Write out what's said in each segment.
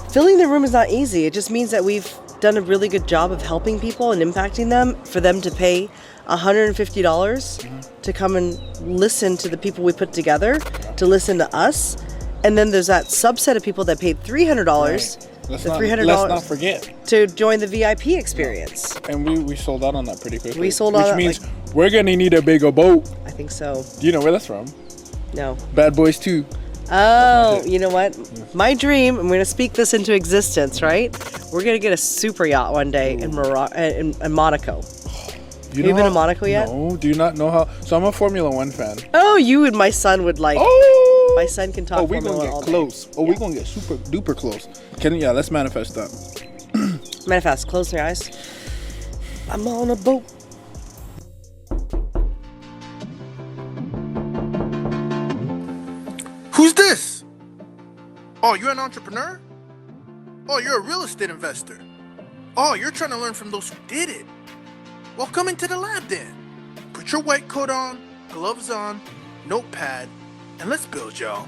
filling the room is not easy. It just means that we've done a really good job of helping people and impacting them, for them to pay $150 to come and listen to the people we put together, to listen to us. And then there's that subset of people that paid $300. Let's not forget to join the VIP experience. And we sold out on that pretty quickly. We sold out, which means we're gonna need a bigger boat. I think so. Do you know where that's from? No. Bad Boys 2. Oh, you know what? My dream, I'm going to speak this into existence, right? We're going to get a super yacht one day in Monaco. Have you been to Monaco yet? No, do you not know how? So I'm a Formula 1 fan. Oh, you and my son would like. Oh! My son can talk Formula 1 all day. We're going to get close. Oh, we're going to get super duper close. Let's manifest that. Manifest. Close your eyes. I'm on a boat. Who's this? Oh, you're an entrepreneur? Oh, you're a real estate investor. Oh, you're trying to learn from those who did it. Well, come into the lab then. Put your white coat on, gloves on, notepad, and let's build, y'all.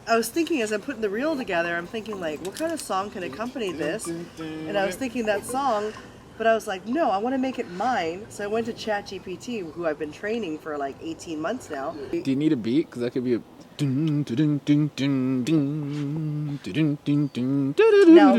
I was thinking, as I'm putting the reel together, I'm thinking like, what kind of song can accompany this? And I was thinking that song, but I was like, no, I want to make it mine. So I went to ChatGPT, who I've been training for like 18 months now. Do you need a beat? Because that could be a... Now,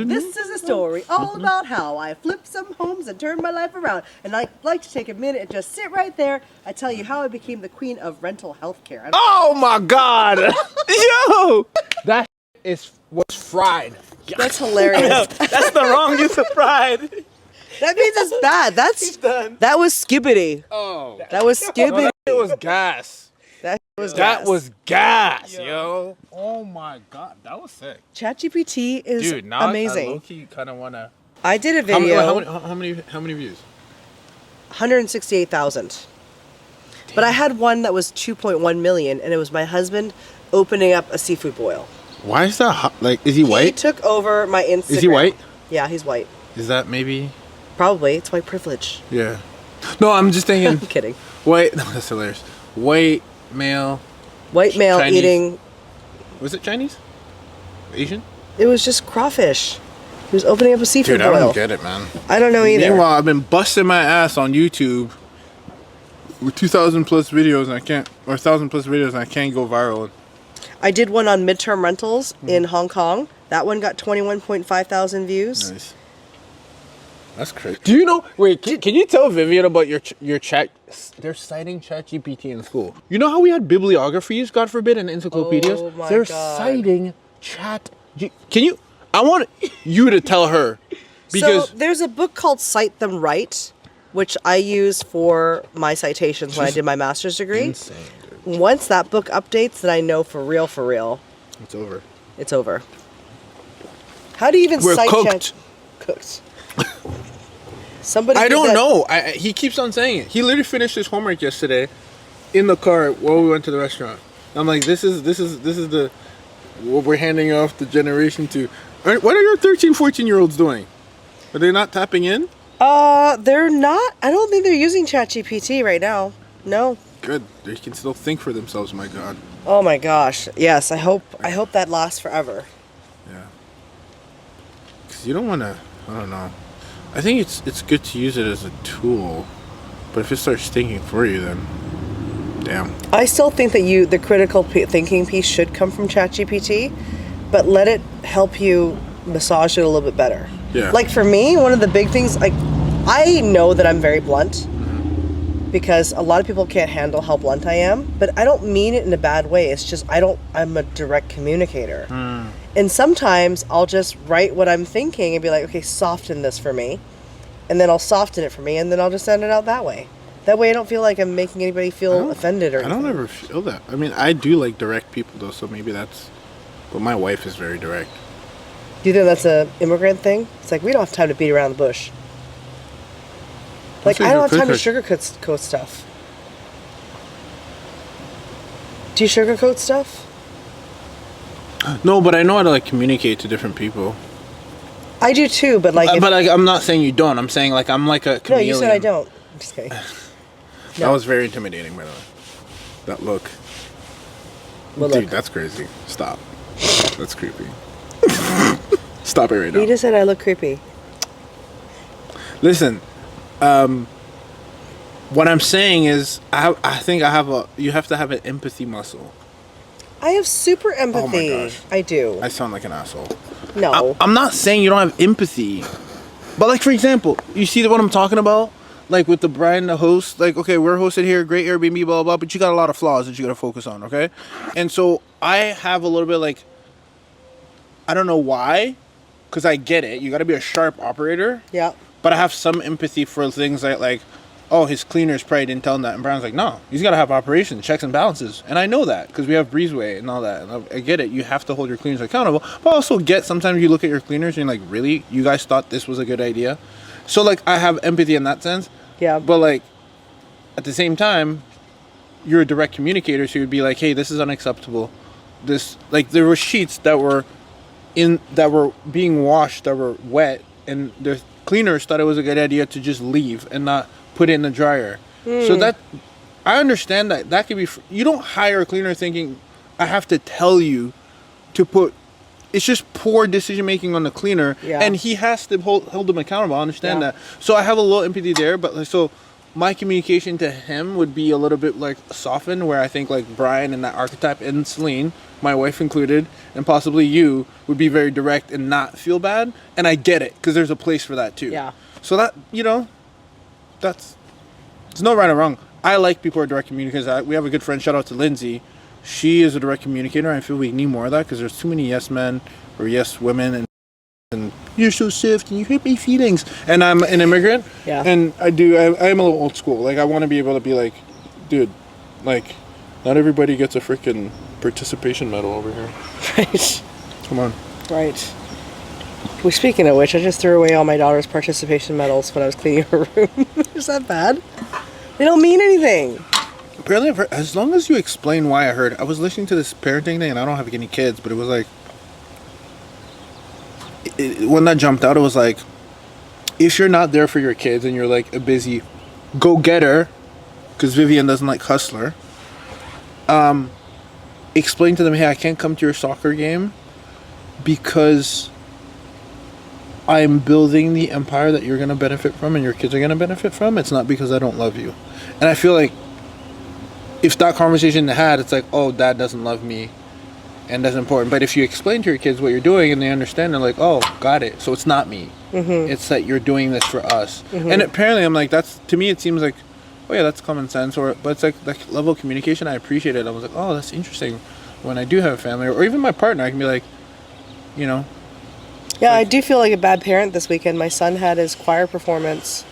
this is a story all about how I flipped some homes and turned my life around. And I'd like to take a minute and just sit right there. I tell you how I became the queen of rental healthcare. Oh my God! Yo! That was fried. That's hilarious. That's the wrong use of fried. That means it's bad. That was skibbity. Oh. That was skibbity. It was gas. That was gas, yo. Oh my God, that was sick. ChatGPT is now amazing. I low-key kind of wanna. I did a video. How many views? 168,000. But I had one that was 2.1 million, and it was my husband opening up a seafood boil. Why is that? Like, is he white? He took over my Instagram. Is he white? Yeah, he's white. Is that maybe? Probably. It's white privilege. Yeah. No, I'm just thinking. I'm kidding. White. No, that's hilarious. White male. White male Chinese. eating. Was it Chinese? Asian? It was just crawfish. He was opening up a seafood boil. Dude, I don't get it, man. I don't know either. Meanwhile, I've been busting my ass on YouTube with 2,000 plus videos, and I can't, or 1,000 plus videos, and I can't go viral. I did one on midterm rentals in Hong Kong. That one got 21.5 thousand views. Nice. That's crazy. Do you know? Wait, can you tell Vivian about your chat? They're citing ChatGPT in school. You know how we had bibliographies, God forbid, and encyclopedias? Oh my They're God. citing Can you? I want you to tell her because So there's a book called Cite Them Right, which I use for my citations when I did my master's degree. Insane, dude. Once that book updates, then I know for real, It's over. it's over. How do you even We're cite cooked. Cooked. Somebody. I did don't that- know. He keeps on saying it. He literally finished his homework yesterday in the car while we went to the restaurant. I'm like, this is the what we're handing off the generation to. What are your 13, 14-year-olds doing? Are they not tapping in? They're not. I don't think they're using ChatGPT right now. No. Good. They can still think for themselves. My God. Oh my gosh. Yes. I hope that lasts forever. Yeah. Because you don't want to. I don't know. I think it's good to use it as a tool, but if it starts thinking for you, then damn. I still think that the critical thinking piece should come from ChatGPT, but let it help you massage it a little bit better. Yeah. Like for me, one of the big things, like I know that I'm very blunt because a lot of people can't handle how blunt I am, but I don't mean it in a bad way. It's just I'm a direct communicator. And sometimes I'll just write what I'm thinking and be like, okay, soften this for me. And then I'll soften it for me, and then I'll just send it out that way. That way I don't feel like I'm making anybody feel offended or anything. I don't ever feel that. I mean, I do like direct people, though, so maybe that's... But my wife is very direct. Do you think that's a immigrant thing? It's like, we don't have time to beat around the bush. Like, I don't have time to sugarcoat stuff. Do you sugarcoat stuff? No, but I know how to, like, communicate to different people. I do too, but like... but like, I'm not saying you don't. I'm saying, like, I'm like a chameleon. No, you said I don't. I'm just kidding. That was very intimidating, by the way. That look. Well, Dude, look. that's crazy. Stop. That's creepy. Stop it right now. You just said I look creepy. Listen, what I'm saying is, I think you have to have an empathy muscle. I have super empathy. Oh my gosh. I do. I sound like an asshole. No. I'm not saying you don't have empathy, but like, for example, you see what I'm talking about? Like with the Brian, the host, like, okay, we're hosted here, great Airbnb, blah, blah, blah, but you got a lot of flaws that you got to focus on, okay? And so I have a little bit like, I don't know why, because I get it. You got to be a sharp operator. Yeah. But I have some empathy for things like, oh, his cleaners probably didn't tell him that. And Brian's like, no, he's got to have operations, checks and balances. And I know that because we have Breezeway and all that. And I get it. You have to hold your cleaners accountable. But I also get sometimes you look at your cleaners and you're like, really? You guys thought this was a good idea? So, like, I have empathy in that sense. Yeah. But, like, at the same time, you're a direct communicator. So you'd be like, hey, this is unacceptable. This, like, there were sheets that were being washed that were wet. And the cleaners thought it was a good idea to just leave and not put it in the dryer. So that, I understand that could be, you don't hire a cleaner thinking, I have to tell you to put, it's just poor decision making on the cleaner. Yeah. And he has to hold them accountable. I understand Yeah. that. So I have a little empathy there, but like, so my communication to him would be a little bit like softened, where I think like Brian and that archetype and Celine, my wife included, and possibly you, would be very direct and not feel bad. And I get it, because there's a place for that too. Yeah. So that, there's no right or wrong. I like people who are direct communicators. We have a good friend, shout out to Lindsay. She is a direct communicator. I feel we need more of that, because there's too many yes men or yes women and you're so soft and you hurt my feelings. And I'm an immigrant. Yeah. And I am a little old school. Like, I want to be able to be like, dude, like, not everybody gets a freaking participation medal over here. Right. Come on. Right. Well, speaking of which, I just threw away all my daughter's participation medals when I was cleaning her room. Is that bad? They don't mean anything. Apparently, as long as you explain why, I was listening to this parenting thing, and I don't have any kids, but it was like, when that jumped out, it was like, if you're not there for your kids and you're like a busy go-getter, because Vivian doesn't like hustler, explain to them, hey, I can't come to your soccer game because I'm building the empire that you're going to benefit from and your kids are going to benefit from. It's not because I don't love you. And I feel like if that conversation they had, it's like, oh, dad doesn't love me and that's important. But if you explain to your kids what you're doing and they understand, they're like, oh, got it. So it's not me. Mm-hmm. It's that you're doing this for us. Mm-hmm. And apparently I'm like, to me it seems like, oh yeah, that's common sense. But it's like that level of communication, I appreciate it. I was like, oh, that's interesting. When I do have a family or even my partner, I can be like, Yeah, I do feel like a bad parent this weekend. My son had his choir performance.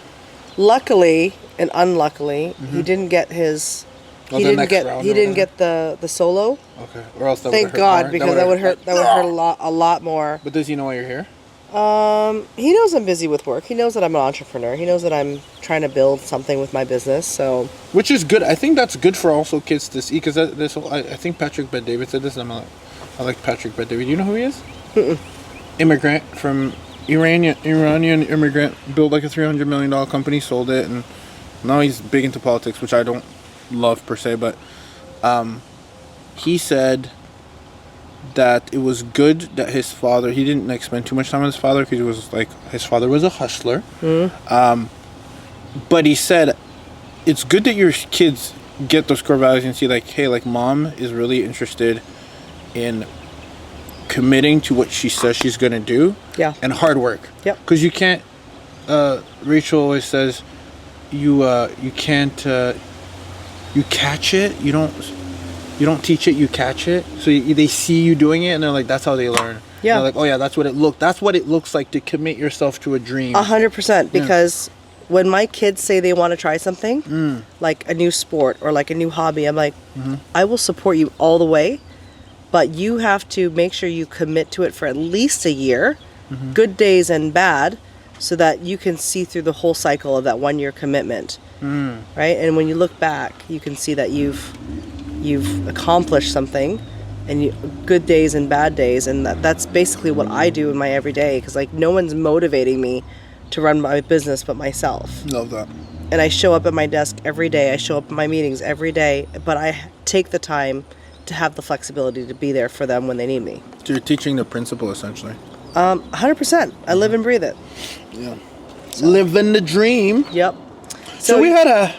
Luckily and unluckily, he didn't get his. He didn't get the solo. Okay. Or else that would Thank hurt God, more. because that would hurt a lot more. But does he know why you're here? He knows I'm busy with work. He knows that I'm an entrepreneur. He knows that I'm trying to build something with my business. So, which is good. I think that's good for also kids to see, because I think Patrick Bet-David said this. I like Patrick Bet-David. Do you know who he is? Mm-mm. Immigrant, from Iranian immigrant, built like a $300 million company, sold it, and now he's big into politics, which I don't love per se. But he said that it was good that his father, he didn't like spend too much time with his father because he was like, his father was a hustler. But he said it's good that your kids get those core values and see like, hey, like mom is really interested in committing to what she says she's gonna do. Yeah. And hard work. Yep. Because you can't, Rachel always says, you can't, you catch it, you don't teach it, you catch it. So they see you doing it, and they're like, that's how they learn. Yeah. They're like, oh yeah, that's what it looks like to commit yourself to a dream. 100%. Because when my kids say they want to try something, like a new sport or like a new hobby, I'm like, I will support you all the way, but you have to make sure you commit to it for at least a year, good days and bad, so that you can see through the whole cycle of that 1 year commitment. Right? And when you look back, you can see that you've accomplished something, and good days and bad days, and that's basically what I do in my everyday, because like no one's motivating me to run my business but myself. Love that. And I show up at my desk every day, I show up at my meetings every day, but I take the time to have the flexibility to be there for them when they need me. So you're teaching the principle essentially. 100%. I live and breathe it. Yeah. Living the dream. Yep. So we had a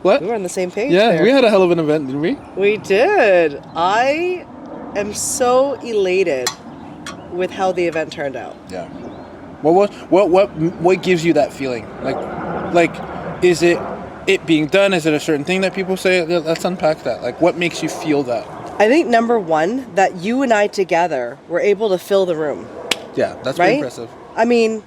what? We were on the same page. Yeah, there. we had a hell of an event, didn't we? We did. I am so elated with how the event turned out. Yeah. What gives you that feeling? Like, is it being done? Is it a certain thing that people say? Let's unpack that. Like, what makes you feel that? I think number one, that you and I together were able to fill the room. Yeah, that's right? pretty impressive. I mean,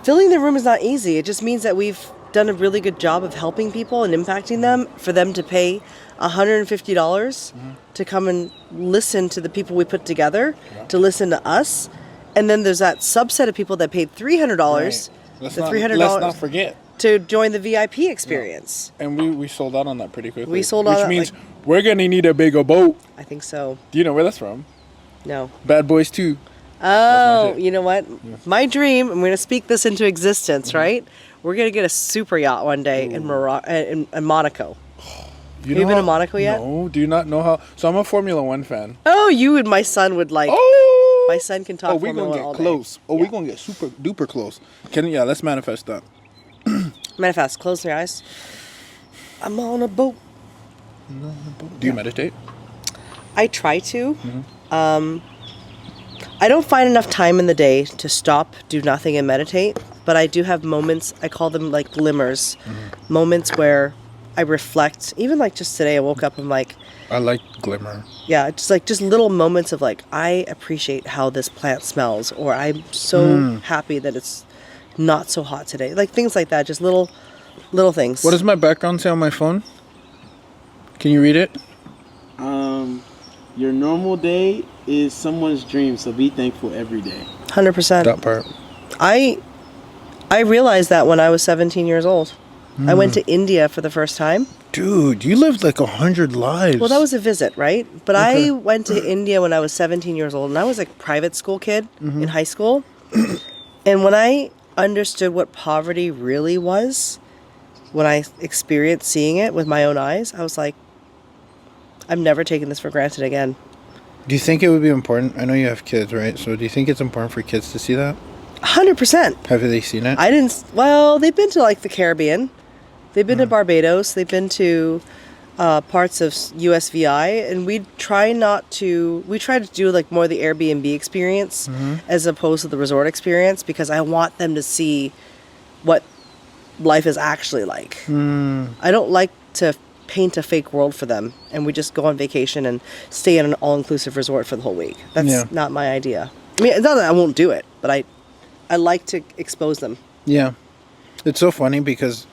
filling the room is not easy. It just means that we've done a really good job of helping people and impacting them, for them to pay $150 to come and listen to the people we put together, to listen to us. And then there's that subset of people that paid $300. Right. Let's not forget to join the VIP experience. Yeah. And we sold out on that pretty quickly. We sold out, which means we're gonna need a bigger boat. I think so. Do you know where that's from? No. Bad Boys 2. Oh, you know what? Yeah. My dream, I'm going to speak this into existence, right? We're going to get a super yacht one day in Monaco. Have you been to Monaco yet? No, do you not know how? So I'm a Formula One fan. Oh, you and my son would like. Oh! My son can talk Formula One all day. We're going to get close. Oh, we're going to get super duper close. Let's manifest that. Manifest. Close your eyes. I'm on a boat. Do you meditate? I try to. I don't find enough time in the day to stop, do nothing, and meditate. But I do have moments, I call them like glimmers. Moments where I reflect. Even like just today, I woke up and like... I like glimmer. Yeah, just little moments of like, I appreciate how this plant smells. Or I'm so happy that it's not so hot today. Like things like that, just little things. What does my background say on my phone? Can you read it? Your normal day is someone's dream, so be thankful every day. 100%. That part. I realized that when I was 17 years old. I went to India for the first time. Dude, you lived like 100 lives. Well, that was a visit, right? But okay. I went to India when I was 17 years old, and I was a private school kid in high school. And when I understood what poverty really was, when I experienced seeing it with my own eyes, I was like, I'm never taking this for granted again. Do you think it would be important? I know you have kids, right? So do you think it's important for kids to see that? 100%. Have they seen it? Well, they've been to like the Caribbean. They've been to Barbados. They've been to parts of USVI. And we try to do like more the Airbnb experience as opposed to the resort experience, because I want them to see what life is actually like. I don't like to paint a fake world for them, and we just go on vacation and stay in an all-inclusive resort for the whole week. That's not my idea. I mean, it's not that I won't do it, but I like to expose them. Yeah. It's so funny because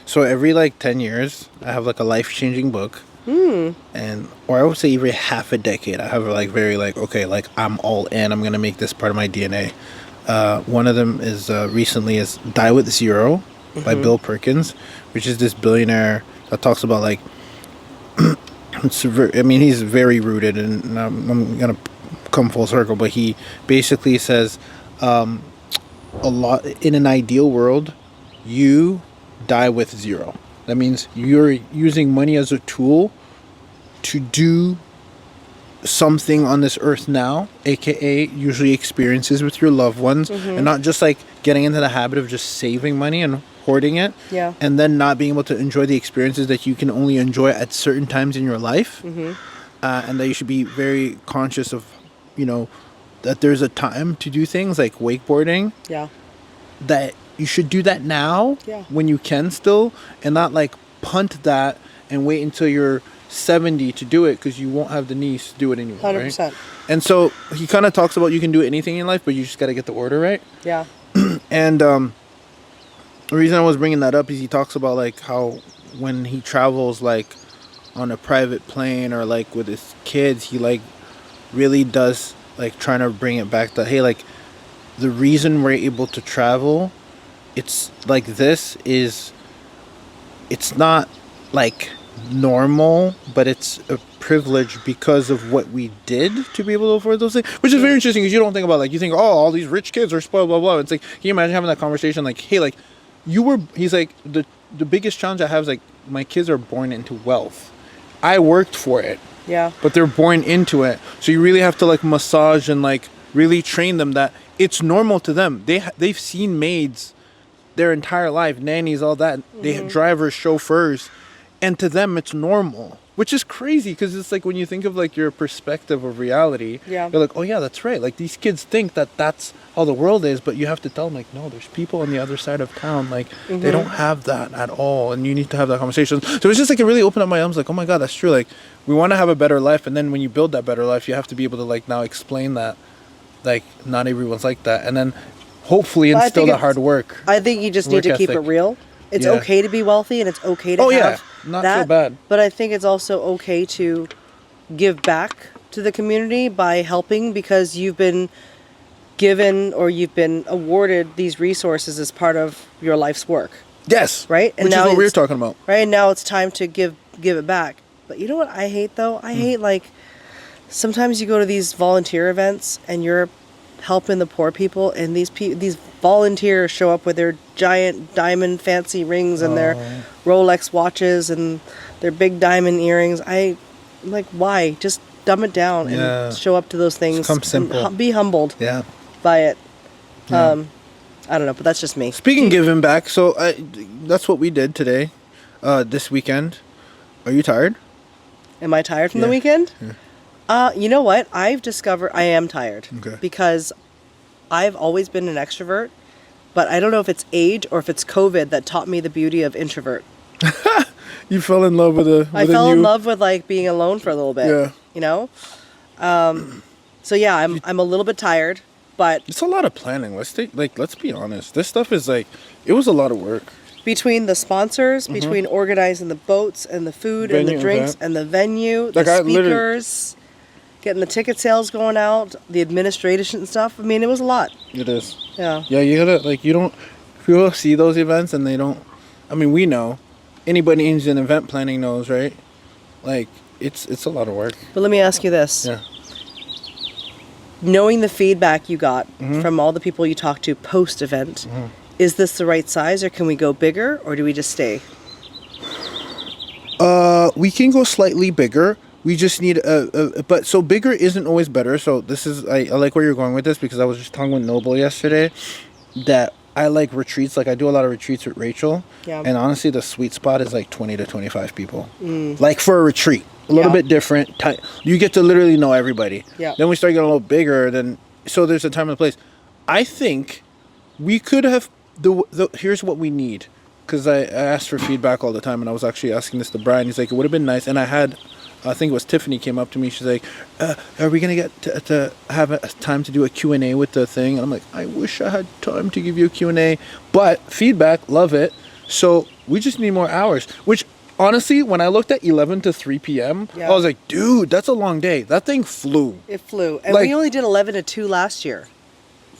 so every like 10 years, I have like a life-changing book. Or I would say every half a decade, I have like very like, okay, like I'm all in, I'm going to make this part of my DNA. One of them is recently is Die with Zero by Bill Perkins, which is this billionaire that talks about like, he's very rooted, and I'm going to come full circle, but he basically says a lot, in an ideal world, you die with zero. That means you're using money as a tool to do something on this earth now, aka usually experiences with your loved ones, and not just like getting into the habit of just saving money and hoarding it, and then not being able to enjoy the experiences that you can only enjoy at certain times in your life, and that you should be very conscious of, that there's a time to do things like wakeboarding, that you should do that now when you can still, and not like punt that and wait until you're 70 to do it, because you won't have the knees to do it anymore. 100%. Right? And so he kind of talks about you can do anything in life, but you just got to get the order right. Yeah. And the reason I was bringing that up is he talks about like how when he travels like on a private plane or like with his kids, he like really does like trying to bring it back to, hey, like the reason we're able to travel, it's like this is, it's not like normal, but it's a privilege because of what we did to be able to afford those things, which is very interesting, because you don't think about, like, you think, oh, all these rich kids are spoiled, blah blah. It's like, can you imagine having that conversation, like, hey, like, he's like, the biggest challenge I have is like, my kids are born into wealth. I worked for it. Yeah. But they're born into it. So you really have to like massage and like really train them that it's normal to them. They've seen maids their entire life, nannies, all that. They drivers, chauffeurs, and to them it's normal, which is crazy because it's like when you think of like your perspective of reality, Yeah. you're like, oh yeah, that's right. Like these kids think that that's how the world is, but you have to tell them like, no, there's people on the other side of town. Like they don't have that at all, and you need to have that conversation. So it's just like it really opened up my arms. Like, oh my god, that's true. Like we want to have a better life, and then when you build that better life, you have to be able to like now explain that, like not everyone's like that, and then hopefully But I instill think the hard work. I think you just need to Work keep it ethic. real. It's Yeah. okay to be wealthy, and it's okay to Oh, yeah. have Not that. so bad. But I think it's also okay to give back to the community by helping because you've been given or you've been awarded these resources as part of your life's work, Yes, right? Which is what we were talking about. Right, and now it's time to give it back. But you know what I hate though? I hate like sometimes you go to these volunteer events and you're helping the poor people, and these volunteers show up with their giant diamond fancy rings and their Rolex watches and their big diamond earrings. I'm like, why? Just dumb it down Yeah. and show up to those things. Come simple. And be humbled Yeah. by it. Yeah. I don't know, but that's just me. Speaking of giving back, so that's what we did today, this weekend. Are you tired? Am I tired from the Yeah. weekend? You know what? I've discovered I am tired Okay. because I've always been an extrovert, but I don't know if it's age or if it's COVID that taught me the beauty of introvert. You fell in love with a. I fell in love with like being alone for a little bit. Yeah. You know. So yeah, I'm a little bit tired, but It's a lot of planning. Let's be honest. This stuff is like, it was a lot of work. between the sponsors, between organizing the boats and the food and the Venue, drinks event. and the venue, the Like, I literally- speakers, getting the ticket sales going out, the administration stuff. I mean, it was a lot. It is. Yeah. Yeah, you gotta like you don't. People see those events and they don't. I mean, we know. Anybody who's in event planning knows, right? Like it's a lot of work. But let me ask you this. Yeah. Knowing the feedback you got Mm-hmm. from all the people you talked to post event, is this the right size or can we go bigger or do we just stay? We can go slightly bigger. We just need but so bigger isn't always better. So this is I like where you're going with this because I was just talking with Noble yesterday that I like retreats. Like I do a lot of retreats with Rachel. Yeah. And honestly, the sweet spot is like 20 to 25 people. Like for a retreat, a little Yeah. bit different. You get to literally know everybody. Yeah. Then we start getting a little bigger. Then so there's a time and a place. I think we could have here's what we need. Because I asked for feedback all the time, and I was actually asking this to Brian. He's like, it would have been nice. And I think it was Tiffany came up to me. She's like, are we going to get to have a time to do a Q&A with the thing? And I'm like, I wish I had time to give you a Q&A. But feedback, love it. So we just need more hours. Which, honestly, when I looked at 11 to 3 p.m., Yeah. I was like, dude, that's a long day. That thing flew. It flew. And Like- we only did 11 to 2 last year.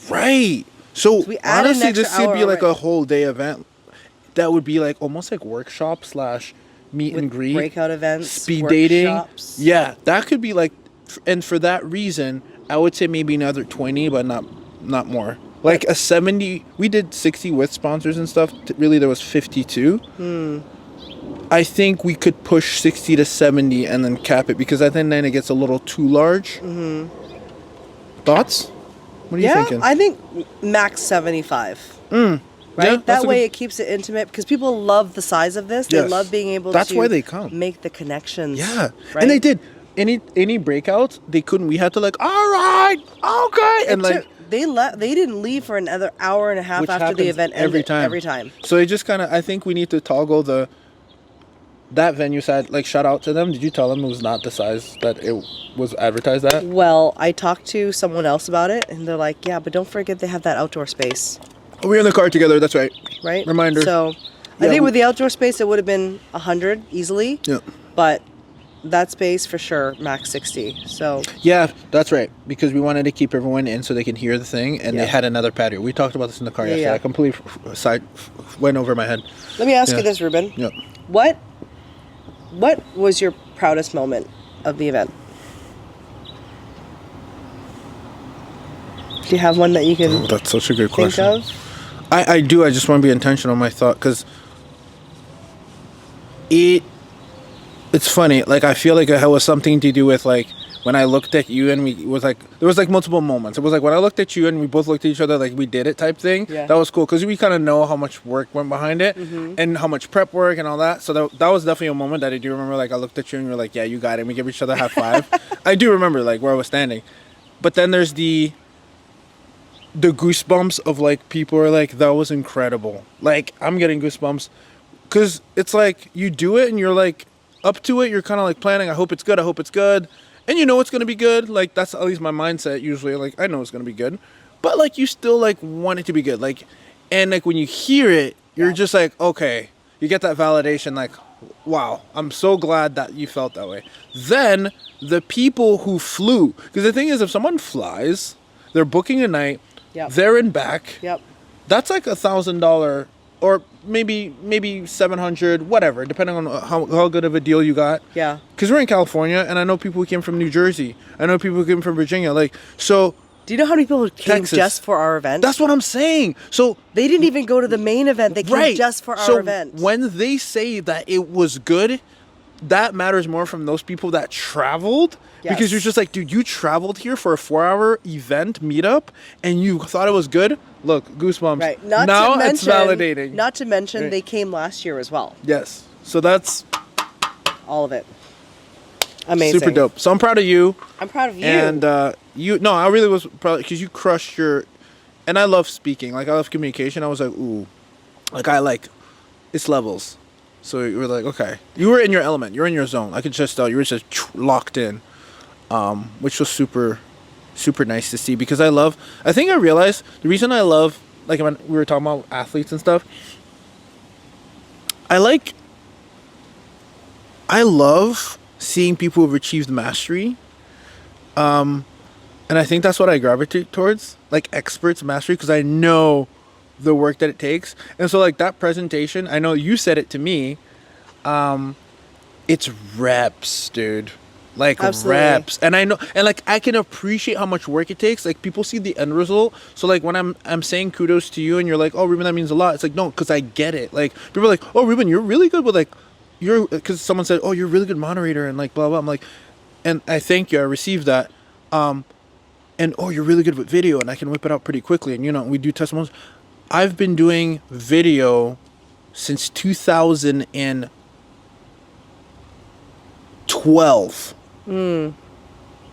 Right. So we added an honestly, extra this would hour be like already. a whole day event. That would be like almost like workshop / meet With and greet, breakout events, speed dating. workshops. Yeah, that could be like, and for that reason, I would say maybe another 20, but not more. Like a 70. We did 60 with sponsors and stuff. Really, there was 52. I think we could push 60 to 70 and then cap it because I think then it gets a little too large. Thoughts? What are you Yeah, thinking? I think max 75. Right? Yeah, that's that a way good- it keeps it intimate because people love the size of this. They Yes. love being able That's to why they come. make the connections. Yeah, right? and they did. Any breakouts, they couldn't. We had to like, all right, okay, and like, They didn't leave for another hour and a half which after the happens event ended. every time. Every time. So it just kind of, I think we need to toggle that venue side. Like, shout out to them. Did you tell them it was not the size that it was advertised at? Well, I talked to someone else about it, and they're like, "Yeah, but don't forget they have that outdoor space, Oh, we were in the car together. That's right. right?" Reminder. So, I Yeah, think with the outdoor space, it would have been 100 easily. Yeah. But that space for sure, max 60. So Yeah, that's right. Because we wanted to keep everyone in so they can hear the thing, and Yeah. they had another patio. We talked about this in the car Yeah, yesterday. yeah. I completely went over my head. let me ask Yeah. you this, Ruben. Yep. What was your proudest moment of the event? Do you have one that you can Oh, that's such a good think question. of? I do. I just want to be intentional in my thought because It's funny. Like, I feel like it was something to do with like when I looked at you and we was like there was like multiple moments. It was like when I looked at you and we both looked at each other like we did it type thing. Yeah. That was cool because we kind of know how much work went behind it and how much prep work and all that. So that was definitely a moment that I do remember. Like I looked at you and we were like, yeah, you got it. And we give each other a high five. I do remember like where I was standing, but then there's the goosebumps of like people are like that was incredible. Like I'm getting goosebumps because it's like you do it and you're like up to it. You're kind of like planning. I hope it's good. I hope it's good. And you know it's going to be good. Like, that's at least my mindset usually. Like, I know it's going to be good. But, like, you still, like, want it to be good. Like, and, like, when you hear it, you're just like, okay. You get that validation, like, wow. I'm so glad that you felt that way. Then, the people who flew. Because the thing is, if someone flies, they're booking a night. Yep. There and back. Yep. That's, like, $1,000 or maybe 700, whatever, depending on how good of a deal you got. Yeah. Because we're in California, and I know people who came from New Jersey. I know people who came from Virginia. Like, so... Do you know how many people came Texas. just for our event? That's what I'm saying. So... They didn't even go to the main event. They came just for our event. When they say that it was good, that matters more from those people that traveled. Yes. Because you're just like, dude, you traveled here for a 4-hour event meetup, and you thought it was good? Look, goosebumps. Right. Now it's validating. Not to mention, Right. they came last year as well. Yes. So that's All of it. Amazing. super dope. So I'm proud of you. I'm proud of you. And I really was proud because you crushed and I love speaking. Like, I love communication. I was like, ooh. Like, it's levels. So you were like, okay. You were in your element. You're in your zone. I could just tell you were just locked in, which was super, super nice to see because I think I realized the reason I love, like when we were talking about athletes and stuff, I love seeing people who've achieved mastery. And I think that's what I gravitate towards, like experts mastery, because I know the work that it takes. And so like that presentation, I know you said it to me, it's reps, dude. Like Absolutely. reps. And I know, and like I can appreciate how much work it takes. Like people see the end result. So like when I'm saying kudos to you and you're like, oh Ruben, that means a lot. It's like, no, because I get it. Like people are like, oh Ruben, you're really good with like because someone said, oh, you're a really good moderator and like blah blah. I'm like, and I thank you, I received that. And oh, you're really good with video and I can whip it out pretty quickly. And you know, we do testimonials. I've been doing video since 2012.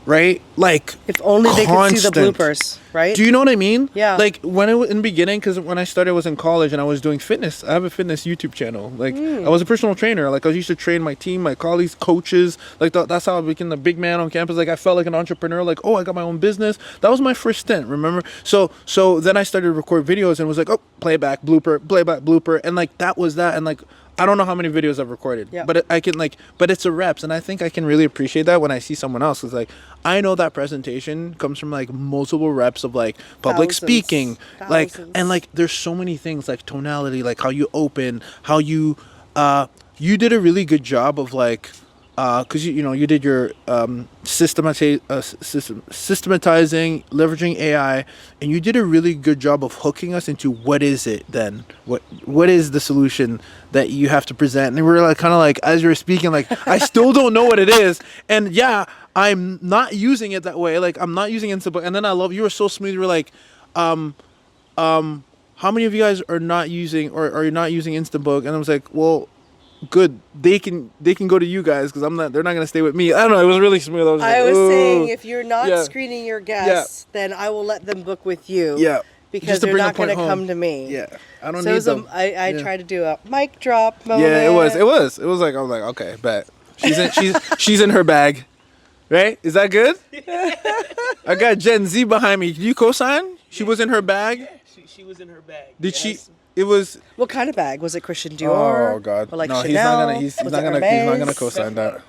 Right? Like, if only they could see the constant. bloopers, right? Do you know what I mean? Yeah. Like when it was in the beginning, because when I started, I was in college and I was doing fitness. I have a fitness YouTube channel. Like I was a personal trainer. Like I used to train my team, my colleagues, coaches. Like that's how I became the big man on campus. Like I felt like an entrepreneur. Like, oh, I got my own business. That was my first stint. Remember? So then I started to record videos and was like, oh, playback, blooper, and like that was that. And like I don't know how many videos I've recorded, but I can but it's a reps, and I think I can really appreciate that when I see someone else. Cause like I know that presentation comes from like multiple reps of like public speaking, like and like there's so many things like tonality, like how you open, how you did a really good job of like. Because you did your systematizing, leveraging AI, and you did a really good job of hooking us into what is it then? What is the solution that you have to present? And we were like kind of like as you were speaking, like I still don't know what it is, and yeah, I'm not using it that way. Like I'm not using Instabook, and then you were so smooth. You were like, how many of you guys are not using or are you not using Instabook? And I was like, well. Good, they can go to you guys because they're not gonna stay with me. I don't know, it was really smooth. I was saying if you're not screening your guests, then I will let them book with you. Yeah, because they're not gonna come to me. Yeah, I don't need them. I tried to do a mic drop moment. Yeah, it was like I was like, okay, bet she's in her bag, right? Is that good? I got Gen Z behind me. Did you co-sign? She was in her bag. Yeah, she was in her bag. Did she? It was. What kind of bag was it? Christian Dior? Oh God! Or like no, Chanel? he's not gonna co-sign that.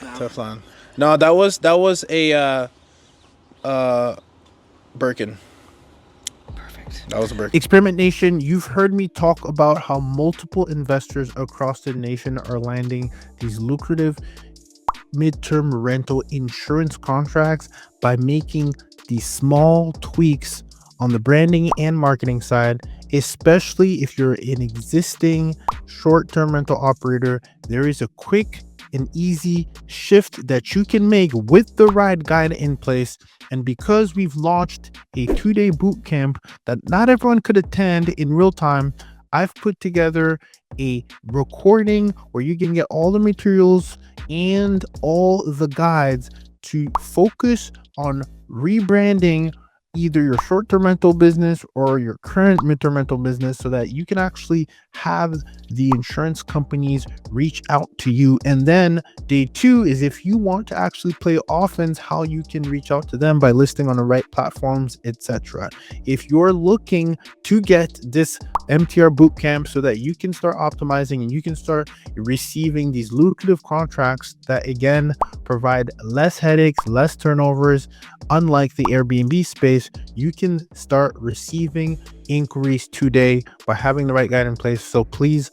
Teflon. No, that was a Birkin. Perfect. That was a Birkin. Experiment Nation, you've heard me talk about how multiple investors across the nation are landing these lucrative midterm rental insurance contracts by making these small tweaks on the branding and marketing side, especially if you're an existing short-term rental operator. There is a quick an easy shift that you can make with the right guide in place. And because we've launched a 2-day boot camp that not everyone could attend in real time, I've put together a recording where you can get all the materials and all the guides to focus on rebranding either your short-term rental business or your current midterm rental business, so that you can actually have the insurance companies reach out to you. And then day 2 is if you want to actually play offense, how you can reach out to them by listing on the right platforms, etc. If you're looking to get this MTR bootcamp so that you can start optimizing and you can start receiving these lucrative contracts that again provide less headaches, less turnovers, unlike the Airbnb space, you can start receiving inquiries today by having the right guide in place. So please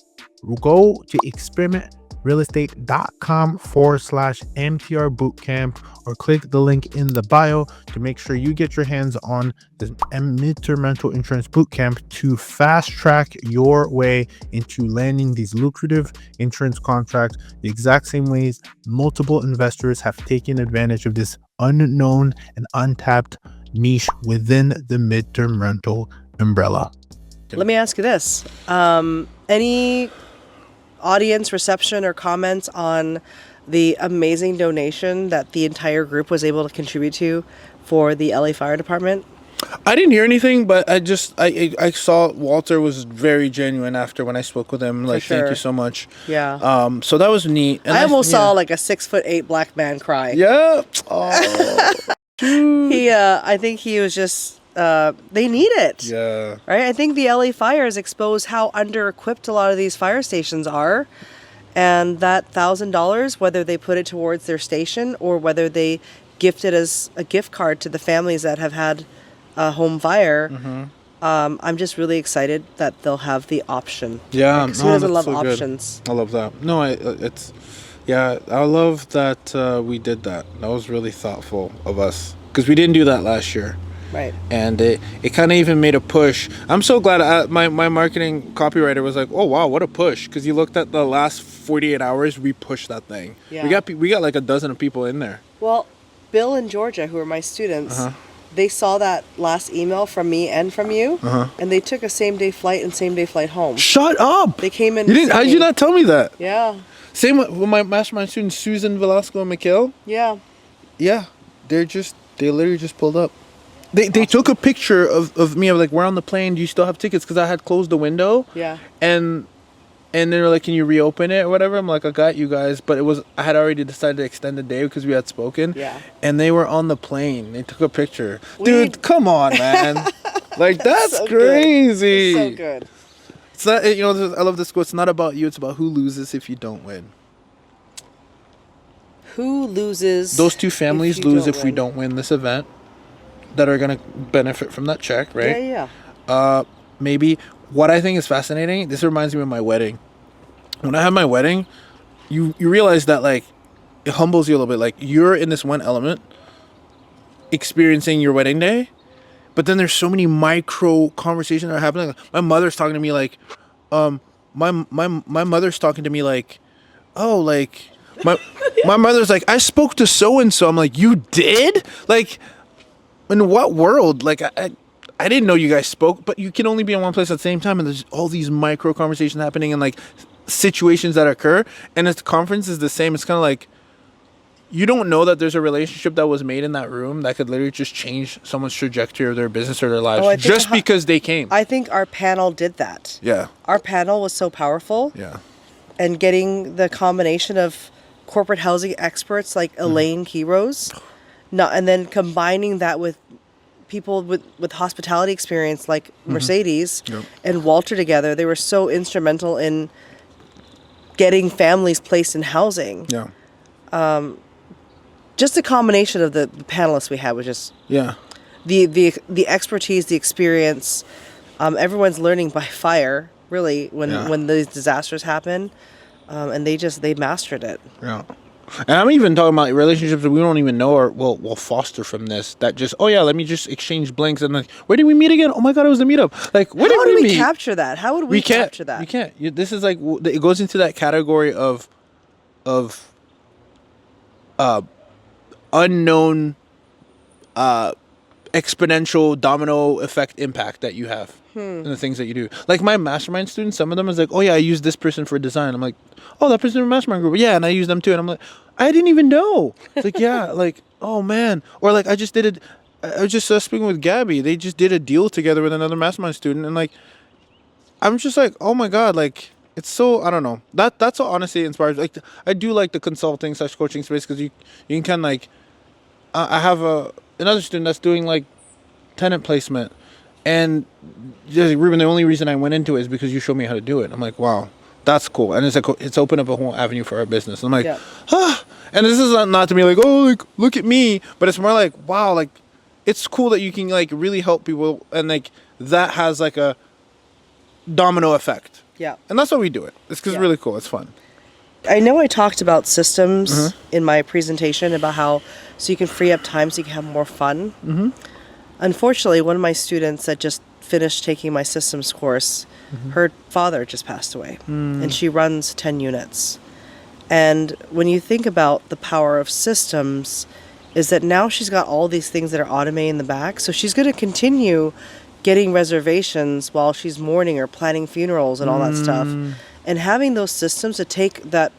go to experimentrealestate.com/MTR bootcamp or click the link in the bio to make sure you get your hands on the midterm rental insurance bootcamp to fast track your way into landing these lucrative insurance contracts the exact same ways multiple investors have taken advantage of this unknown and untapped niche within the midterm rental umbrella. Let me ask you this. Any audience reception or comments on the amazing donation that the entire group was able to contribute to for the LA Fire Department? I didn't hear anything, but I saw Walter was very genuine after when I spoke with him. Like, sure. Thank you so much. Yeah. So that was neat. And I almost saw like a 6'8" black man cry. Yeah. Oh, dude. I think he was just, they need it. Yeah. Right? I think the LA fires expose how under-equipped a lot of these fire stations are. And that $1,000, whether they put it towards their station or whether they gift it as a gift card to the families that have had a home fire, I'm just really excited that they'll have the option. Yeah. Because who doesn't love so options? Good. I love that. No, I love that we did that. That was really thoughtful of us because we didn't do that last year. Right. And it kind of even made a push. I'm so glad my marketing copywriter was like, oh, wow, what a push. Because you looked at the last 48 hours, we pushed that thing. Yeah. We got like a dozen of people in there. Well, Bill and Georgia, who are my students, they saw that last email from me and from you, and they took a same-day flight and same-day flight home. Shut up! They came in. How did you not tell me that? Yeah. Same with my mastermind students, Susan Velasco and Mikhail. Yeah. Yeah. They literally just pulled up. They took a picture of me. I was like, we're on the plane. Do you still have tickets? Because I had closed the window. Yeah. And then they're like, can you reopen it or whatever? I'm like, I got you guys. But I had already decided to extend the day because we had spoken. Yeah. And they were on the plane. They took a picture. Dude, come on, man. Like, that's so crazy. Good. So good. It's not, I love this quote. It's not about you. It's about who loses if you don't win. Who loses? Those two families lose if we don't win this event that are going to benefit from that check, right? Yeah. Maybe what I think is fascinating, this reminds me of my wedding. When I had my wedding, you realize that, like, it humbles you a little bit. Like, you're in this one element experiencing your wedding day, but then there's so many micro conversations that are happening. My mother's talking to me like, my mother's talking to me like, oh, like, my mother's like, I spoke to so-and-so. I'm like, you did? Like, in what world? Like, I didn't know you guys spoke, but you can only be in one place at the same time, and there's all these micro conversations happening and, like, situations that occur. And the conference is the same. It's kind of like, you don't know that there's a relationship that was made in that room that could literally just change someone's trajectory of their business or their lives just because they came. I think our panel did that. Yeah. Our panel was so powerful. Yeah. And getting the combination of corporate housing experts like Elaine Quiros, and then combining that with people with hospitality experience like Mercedes and Walter together. They were so instrumental in getting families placed in housing. Yeah. Just the combination of the panelists we had was just the expertise, the experience. Everyone's learning by fire, really, when these disasters happen, and they mastered it. Yeah. And I'm even talking about relationships that we don't even know or will foster from this. That just, oh yeah, let me just exchange blinks and like, where did we meet again? Oh my God, it was the meetup. Like, where did we meet? Capture that? How would we capture that? We can't. This is like, it goes into that category of unknown exponential domino effect impact that you have in the things that you do. Like my mastermind students, some of them is like, oh yeah, I use this person for design. I'm like, oh, that person in the mastermind group, yeah, and I use them too. And I'm like, I didn't even know. It's like, yeah, like, oh man. Or like I was just speaking with Gabby. They just did a deal together with another mastermind student, and like, I'm just like, oh my god, like it's so, I don't know. That's what honestly inspires. Like I do like the consulting / coaching space because you can kind of like, I have another student that's doing like tenant placement, and just like, Ruben, the only reason I went into it is because you showed me how to do it. I'm like, wow, that's cool, and it's like it's opened up a whole avenue for our business. I'm like, and this is not to be like, oh, like look at me, but it's more like, wow, like it's cool that you can like really help people, and like that has like a domino effect. Yeah. And that's why we do it. It's because it's really cool. It's fun. I know I talked about systems in my presentation about how so you can free up time so you can have more fun. Unfortunately, one of my students that just finished taking my systems course, her father just passed away, and she runs 10 units. And when you think about the power of systems, is that now she's got all these things that are automated in the back, so she's going to continue getting reservations while she's mourning or planning funerals and all that stuff. And having those systems to take that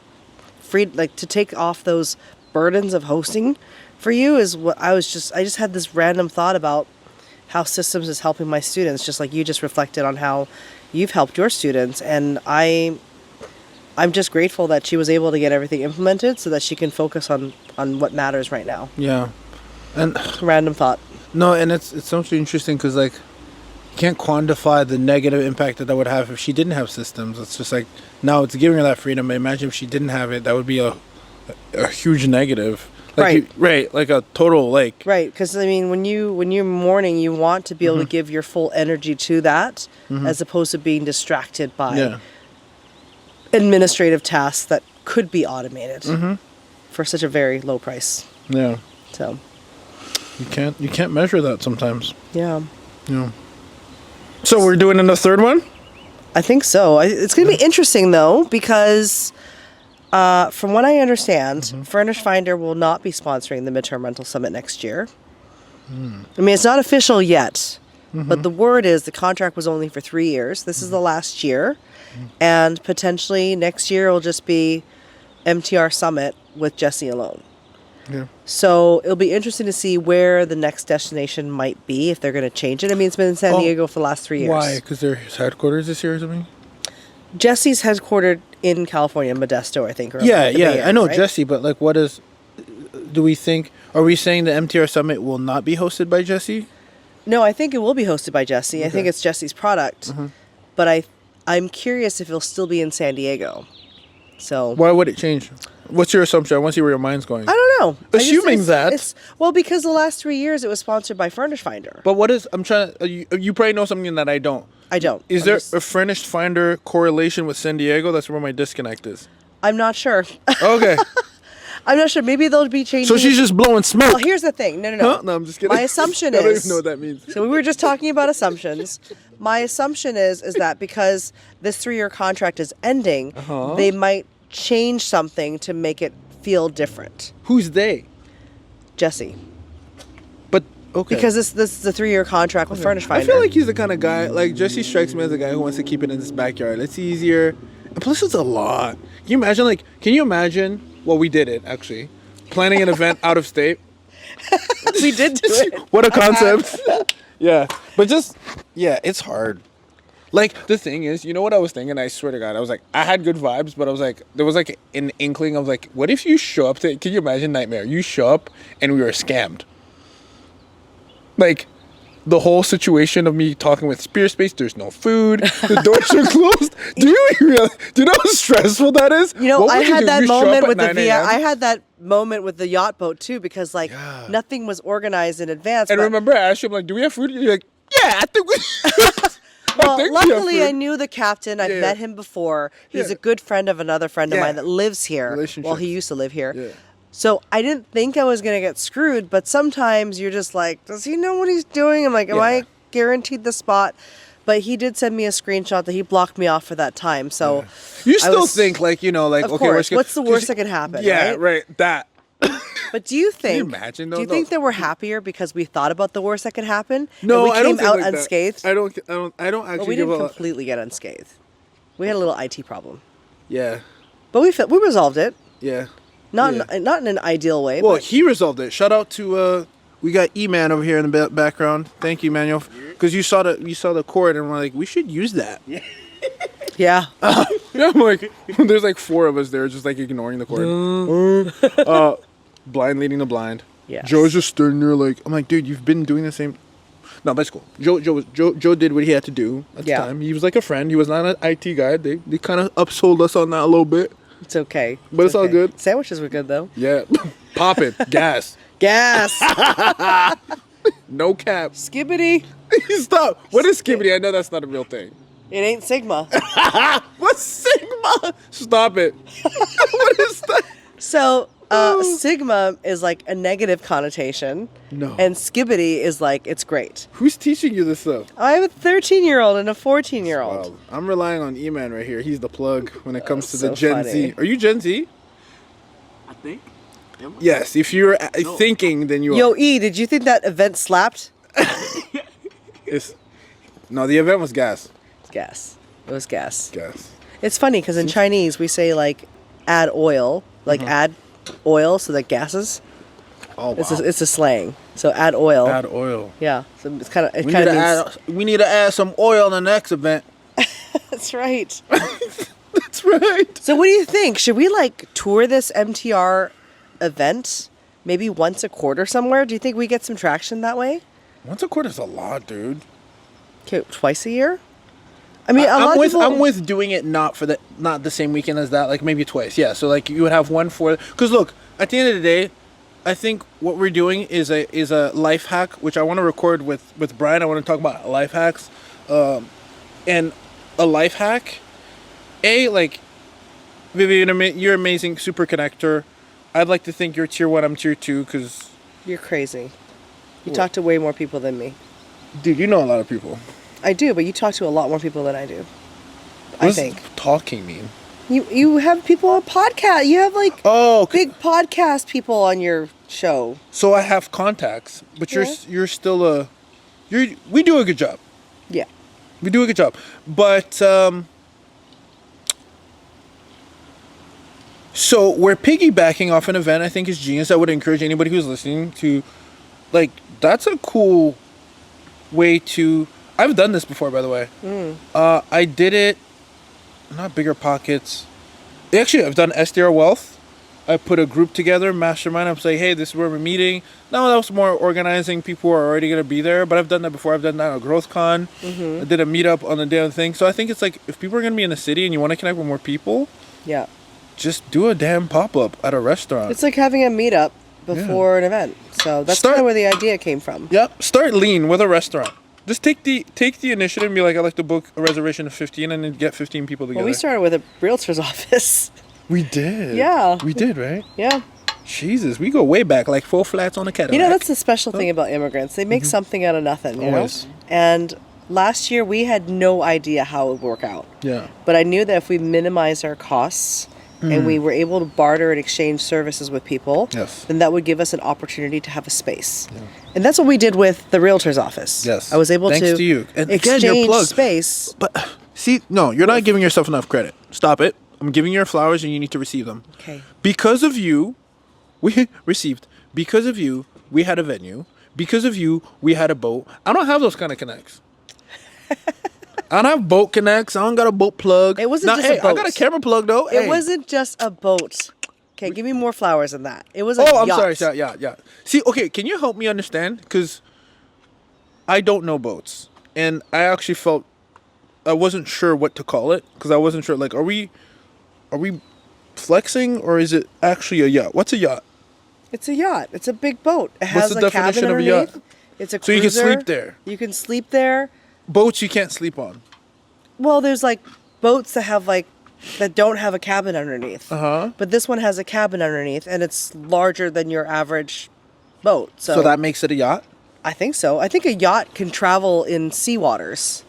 to take off those burdens of hosting for you is what I just had this random thought about how systems is helping my students, just like you just reflected on how you've helped your students. And I'm just grateful that she was able to get everything implemented so that she can focus on what matters right now. Yeah. And random thought. No, and it's so interesting because like you can't quantify the negative impact that would have if she didn't have systems. It's just like now it's giving her that freedom. Imagine if she didn't have it, that would be a huge negative. Like right. Like a total like. Right, because I mean, when you're mourning, you want to be able to give your full energy to that, as opposed to being distracted by administrative tasks that could be automated for such a very low price. Yeah. So. You can't measure that sometimes. Yeah. Yeah. So we're doing in the third one? I think so. It's going to be interesting though, because from what I understand, Furnish Finder will not be sponsoring the Midterm Rental Summit next year. I mean, it's not official yet, but the word is the contract was only for 3 years. This is the last year, and potentially next year will just be MTR Summit with Jesse alone. Yeah. So it'll be interesting to see where the next destination might be if they're going to change it. I mean, it's been in San Diego for the last 3 years. Why? Because their headquarters this year or something? Jesse's headquartered in California, Modesto, I think. Or Yeah. I know right? Jesse, but like, do we think? Are we saying the MTR Summit will not be hosted by Jesse? No, I think it will be hosted by Jesse. Okay. I think it's Jesse's product, but I'm curious if it'll still be in San Diego. So why would it change? What's your assumption? I want to see where your mind's going. I don't know. Assuming well, because the last 3 years it was sponsored by Furnish Finder. But what is? I'm trying. You probably know something that I don't. I don't. Is there a Furnished Finder correlation with San Diego? That's where my disconnect is. I'm not sure. Okay. I'm not sure. Maybe they'll be changing. So she's just blowing smoke. Well, here's the thing. No. Huh? No, I'm just kidding. My assumption is. I don't even know what that means. So we were just talking about assumptions. My assumption is that because this 3-year contract is ending, they might change something to make it feel different. Who's they? Jesse. But okay. Because this is a 3-year contract with Furnish Finder. I feel like he's the kind of guy, like Jesse strikes me as a guy who wants to keep it in his backyard. It's easier. And plus it's a lot. Can you imagine, well, we did it actually, planning an event out of state. We did do it. What a concept. Yeah. But it's hard. Like, the thing is, you know what I was thinking? I swear to God, I was like, I had good vibes, but I was like, there was like an inkling of like, what if you show up to, can you imagine nightmare? You show up and we were scammed. Like, the whole situation of me talking with Spearspace, there's no food, the doors are closed. Do you know how stressful that is? You know, I had that moment with I had that moment with the yacht boat too, because like nothing was organized in advance. And remember, I asked you, I'm like, do we have food? You're like, yeah, I think we. Well, luckily I knew the captain. I've met him before. He's a good friend of another friend of mine that lives here. Well, he used to live here. Yeah. So I didn't think I was going to get screwed, but sometimes you're just like, does he know what he's doing? I'm like, am I guaranteed the spot? But he did send me a screenshot that he blocked me off for that time. So you still think like, you know, like, of okay, course. What's the worst that could happen? Yeah, right. That. But do you think? imagine, Do though? you think No. that we're happier because we thought about the worst that could happen? No, and we I don't came think out like unscathed. that. I don't actually But we give didn't a completely get unscathed. We had a little IT problem, Yeah. but we resolved it. Yeah. Not Yeah. not in an ideal way. Well, but he resolved it. Shout out to we got E-Man over here in the background. Thank you, Manuel, because you saw the cord and we're like, we should use that. Yeah. yeah. Yeah, I'm like, there's like 4 of us there, just like ignoring the cord. Blind leading the blind. Yes. Joe's just standing there like, I'm like, dude, you've been doing the same. No, that's cool. Joe did what he had to do at the time. He was like a friend. He was not an IT guy. They kind of upsold us on that a little bit. It's okay. But it's all okay. good. Sandwiches were good though. Yeah. Pop it. Gas. Gas. No cap. Skibbity. Stop. What is skibbity? I know that's not a real thing. It ain't Sigma. What's Sigma? Stop it. What is that? So Sigma is like a negative connotation. No. And skibbity is like it's great. Who's teaching you this stuff? I have a 13-year-old and a 14-year-old. Wow. I'm relying on E-Man right here. He's the plug when it comes to the so Gen funny. Z. Are you Gen Z? I think. Am I? Yes. If you're thinking, then you Yo, are. E, did you think that event slapped? No, the event was gas. Gas. It was gas. Gas. It's funny because in Chinese we say like add oil, like add oil, so that gases. Oh, wow. It's a slang. So add oil. Add oil. Yeah. So it's kind of We need to add some oil in the next event. That's right. That's right. So what do you think? Should we like tour this MTR event maybe once a quarter somewhere? Do you think we get some traction that way? Once a quarter is a lot, dude. Okay, twice a year? I mean, a lot of people... I'm with doing it not the same weekend as that, like maybe twice. Yeah, so like you would have one for, because look, at the end of the day, I think what we're doing is a life hack, which I want to record with Brian. I want to talk about life hacks, and a life hack. Like Vivian, you're amazing, super connector. I'd like to think you're tier 1, I'm tier 2, because You're crazy. You talk to way more people than me. dude, you know a lot of people. I do, but you talk to a lot more people than I do. What I does think. talking mean? You have people on podcast. You have like Oh, okay. big podcast people on your show. So I have contacts, but Yeah. you're still we do a good job. Yeah. We do a good job. But so we're piggybacking off an event I think is genius. I would encourage anybody who's listening to, like, that's a cool way to, I've done this before, by the way. I did it, not Bigger Pockets. Actually, I've done SDR Wealth. I put a group together, mastermind. I'm saying, hey, this is where we're meeting. No, that was more organizing. People are already going to be there. But I've done that before. I've done that at GrowthCon. I did a meetup on the damn thing. So I think it's like, if people are going to be in the city and you want to connect with more people, Yeah. just do a damn pop-up at a restaurant. It's like having a meetup before an event. So that's kind of where the idea came from. Yep. Start lean with a restaurant. Just take the initiative and be like, I'd like to book a reservation of 15 and then get 15 people together. Well, we started with a realtor's office. We did. Yeah. We did, right? Yeah. Jesus, we go way back, like 4 flats on a Cadillac. You know, that's the special thing about immigrants. They make something out of nothing, you Always. know? And last year, we had no idea how it would work out. Yeah. But I knew that if we minimized our costs and we were able to barter and exchange services with people, Yes. then that would give us an opportunity to have a space. Yeah. And that's what we did with the realtor's office. Yes. I was able Thanks to to you. And again, exchange your plug. space. But see, no, you're not giving yourself enough credit. Stop it. I'm giving you your flowers and you need to receive them. Okay. Because of you, we received. Because of you, we had a venue. Because of you, we had a boat. I don't have those kind of connects. I don't have boat connects. I don't got a boat plug. It wasn't Now, just hey, a boat. I got a camera plug though. It Hey. wasn't just a boat. Okay, give me more flowers than that. It was a Oh, I'm yacht. sorry. Yeah. See, okay, can you help me understand? Because I don't know boats, and I actually felt I wasn't sure what to call it because I wasn't sure. Like, are we flexing or is it actually a yacht? What's a yacht? It's a yacht. It's a big boat. It has the a cabin definition of a underneath. yacht? It's a So you can cruiser. sleep there. You can sleep there. Boats you can't sleep on. Well, there's like boats that have like that don't have a cabin underneath. Uh-huh. But this one has a cabin underneath, and it's larger than your average boat. So that makes it a yacht. I think so. I think a yacht can travel in sea waters.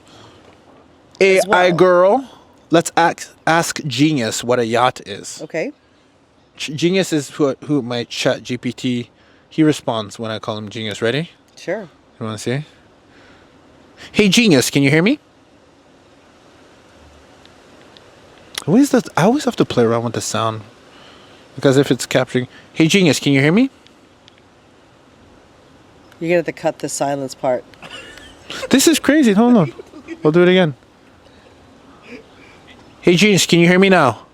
AI well. girl, let's ask Genius what a yacht is. Okay. Genius is who my chat GPT. He responds when I call him Genius. Ready? Sure. You want to see? Hey, Genius, can you hear me? I always have to play around with the sound. Because if it's capturing... Hey, Genius, can you hear me? You're going to have to cut the silence part. This is crazy. Hold on. We'll do it again. Hey, Genius, can you hear me now?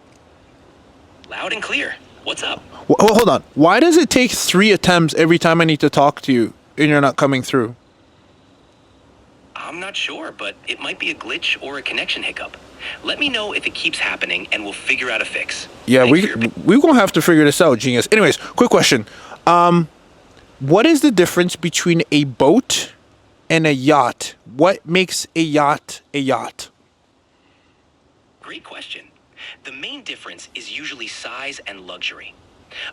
Loud and clear. What's up? Hold on. Why does it take 3 attempts every time I need to talk to you and you're not coming through? I'm not sure, but it might be a glitch or a connection hiccup. Let me know if it keeps happening and we'll figure out a fix. Yeah, Thanks we're going to have to figure this out, Genius. Anyways, quick question. What is the difference between a boat and a yacht? What makes a yacht a yacht? Great question. The main difference is usually size and luxury.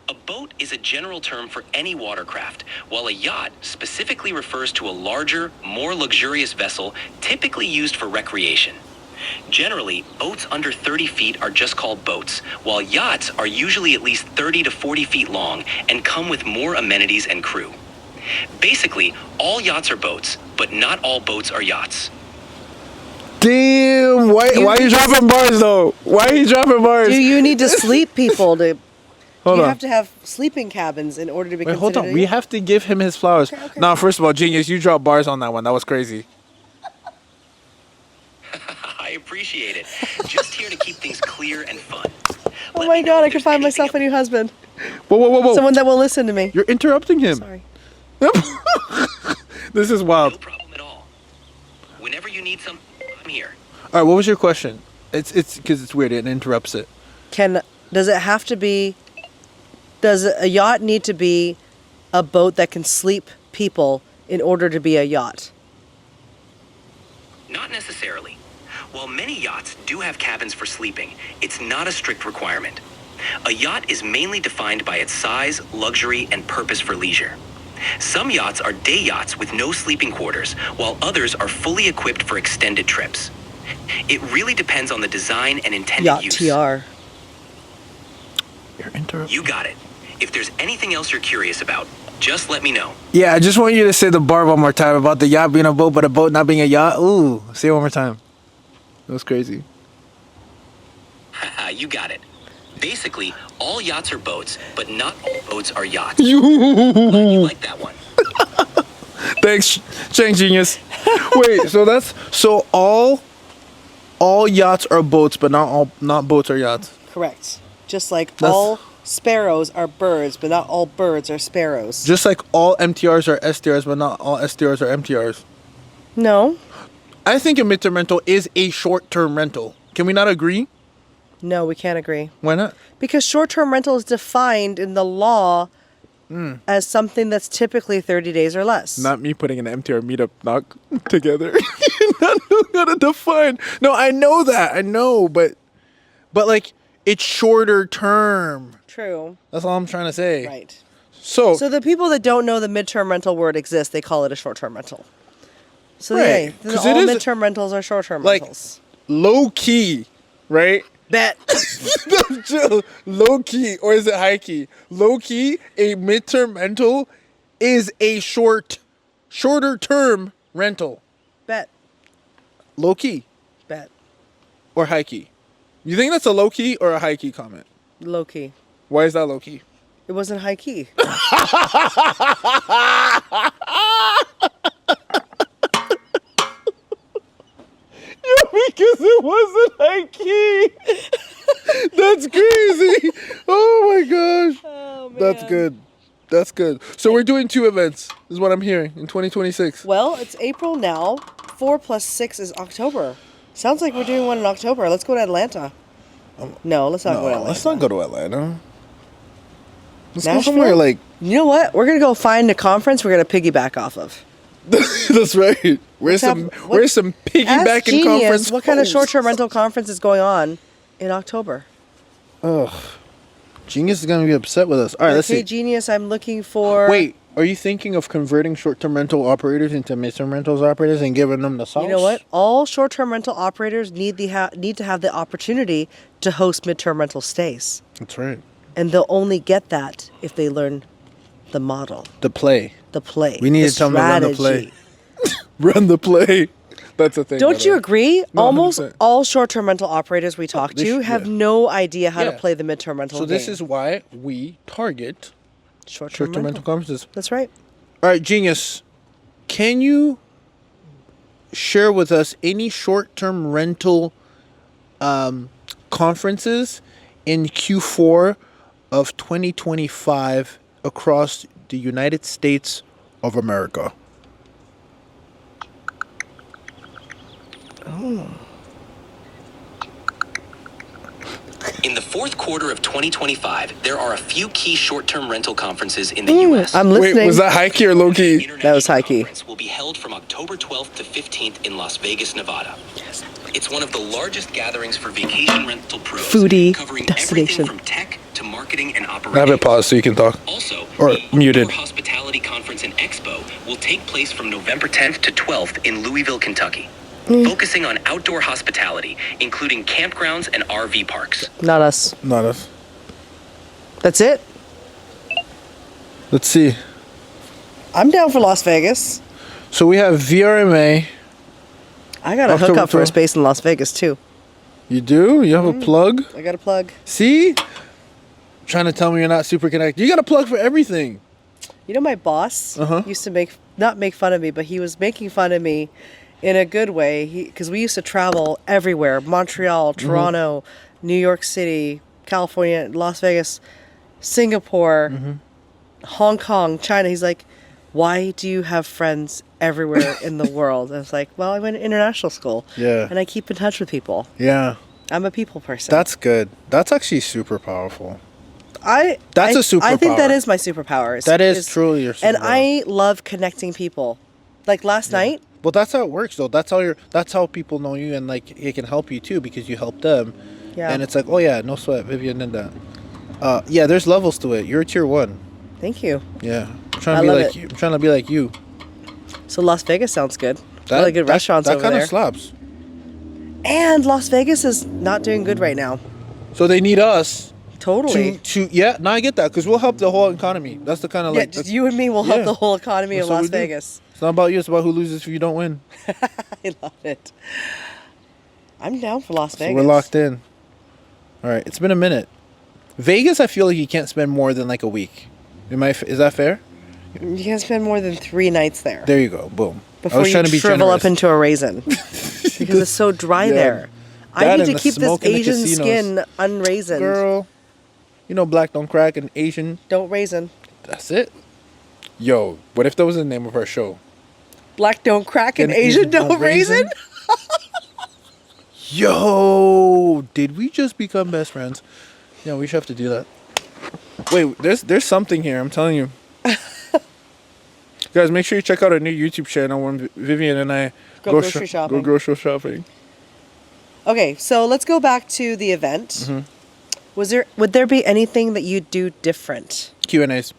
A boat is a general term for any watercraft, while a yacht specifically refers to a larger, more luxurious vessel typically used for recreation. Generally, boats under 30 feet are just called boats, while yachts are usually at least 30 to 40 feet long and come with more amenities and crew. Basically, all yachts are boats, but not all boats are yachts. Damn! Why are you dropping bars, though? Why are you dropping bars? Do you need to sleep people to... Hold you on. have to have sleeping cabins in order to be Wait, considered hold on. a We yacht? have to give him his flowers. Okay. Now, first of all, Genius, you dropped bars on that one. That was crazy. I appreciate it. Just here to keep things clear and fun. Oh Let my me know god, if I could there's find anything myself a new husband. Whoa. Someone that will listen to me. You're interrupting him. Sorry. This is wild. No problem at all. Whenever you need something, I'm here. All right, what was your question? It's because it's weird. It interrupts it. Does a yacht need to be a boat that can sleep people in order to be a yacht? Not necessarily. While many yachts do have cabins for sleeping, it's not a strict requirement. A yacht is mainly defined by its size, luxury, and purpose for leisure. Some yachts are day yachts with no sleeping quarters, while others are fully equipped for extended trips. It really depends on the design and intended Yacht use. TR. You're interrupting. You got it. If there's anything else you're curious about, just let me know. Yeah, I just want you to say the bar one more time about the yacht being a boat, but a boat not being a yacht. Ooh, say it one more time. That was crazy. Haha, you got it. Basically, all yachts are boats, but not all boats are yachts. Glad you like that one. Thanks, Chang Genius. Wait, so all yachts are boats, but not boats are yachts. Correct. Just like all sparrows are birds, but not all birds are sparrows. Just like all MTRs are STRs, but not all STRs are MTRs. No. I think a midterm rental is a short-term rental. Can we not agree? No, we can't agree. Why not? Because short-term rental is defined in the law as something that's typically 30 days or less. Not me putting an MTR meetup knock together. You not know how to define. No, I know that. I know, but like it's shorter term. True. That's all I'm trying to say. Right. So So the people that don't know the midterm rental word exists, they call it a short-term rental. So Right. yeah, 'Cause all it is- midterm rentals are short-term like- rentals. low key, right? Bet. No, chill. Low key, or is it high key? Low key, a midterm rental is a shorter term rental. Bet. Low key Bet. or high key? You think that's a low key or a high key comment? Low key. Why is that low key? It wasn't high key. Because it wasn't high key. That's crazy. Oh my gosh. Oh, man. That's good. That's good. So we're doing 2 events, is what I'm hearing, in 2026. Well, it's April now. 4 plus 6 is October. Sounds like we're doing one in October. Let's go to Atlanta. No, let's not go to Atlanta. Let's not go to Atlanta. Let's go Nashville? somewhere like... You know what? We're going to go find a conference we're going to piggyback off of. That's right. Where's some Ask piggybacking Genius, conference? what kind of hosts? short-term rental conference is going on in October? Ugh. Genius is gonna be upset with us. All right, let's Okay, see. Genius, I'm looking for... Wait, are you thinking of converting short-term rental operators into midterm rentals operators and giving them the sauce? You know what? All short-term rental operators need to have the opportunity to host midterm rental stays. That's right. And they'll only get that if they learn the model, The play. the play. We need the to tell them to run the play. strategy. Run the play. That's a thing. by Don't the you way. agree? No, Almost 100%. all short-term rental operators we talk they to should- have yeah. no idea how to Yeah. play the midterm rental So game. this is why we target short-term short-term rental conferences. That's right. All right, Genius. Can you share with us any short-term rental conferences in Q4 of 2025 across the United States of America? In the fourth quarter of 2025, there are a few key short-term rental conferences in the U.S. I'm listening. Wait, was that high key or low key? International was high key. Conference will be held from October 12th to 15th in Las Vegas, Nevada. It's one of the largest gatherings for vacation rental pros, Foodie covering destination. everything from tech to marketing and I have operations. it paused so you can talk. Also, Or the muted. Outdoor Hospitality Conference and Expo will take place from November 10th to 12th in Louisville, Kentucky. Focusing on outdoor hospitality, including campgrounds and RV parks. Not us. Not us. That's it. Let's see. I'm down for Las Vegas. So we have VRMA. I got a October hookup for a 12th. space in Las Vegas too. You do? You have a plug? I got a plug. See? Trying to tell me you're not super connected. You got a plug for everything. You know, my boss used to not make fun of me, but he was making fun of me in a good way. Because we used to travel everywhere: Montreal, Toronto, New York City, California, Las Vegas, Singapore, Hong Kong, China. He's like, "Why do you have friends everywhere in the world?" I was like, "Well, I went to international school, Yeah. and I keep in touch with people. Yeah. I'm a people person." That's good. That's actually super powerful. That's a I think that superpower. is my superpower. That is truly your And superpower. I love connecting people. Like last night, Well, that's how it works, though. That's how people know you, and like it can help you too because you help them. Yeah. And it's like, oh yeah, no sweat, Vivian did that. Yeah, there's levels to it. You're a tier 1. thank you. Yeah. I'm trying I to be love like it. you. I'm trying to be like you. So Las Vegas sounds good. Really good restaurants that over kind there. of slaps. And Las Vegas is not doing good right now. So they need us Totally. to yeah. No, I get that because we'll help the whole economy. That's the kind of Yeah, like just you and me will help yeah. the whole economy That's of what Las we do. Vegas. It's not about you. It's about who loses if you don't win. I love it. I'm down for Las So Vegas. we're locked in. All right, it's been a minute. Vegas, I feel like you can't spend more than like a week. Is that fair? You can't spend more than 3 nights there There you go. Boom. I before was you trying to be shrivel generous. up into a raisin. Because it's so dry Yeah. there. I That need to and the keep this smoke in the Asian casinos. skin unraisined. Girl, you know black don't crack and Asian. Don't raisin. That's it. Yo, what if that was the name of our show? Black don't crack and And Asian don't raisin? Yo, did we just become best friends? Yeah, we should have to do that. Wait, there's something here. I'm telling you. Guys, make sure you check out our new YouTube channel when Vivian and I Go grocery shopping. Go grocery shopping. Okay, so let's go back to the event. Mm-hmm. Would there be anything that you'd do different? Q&As.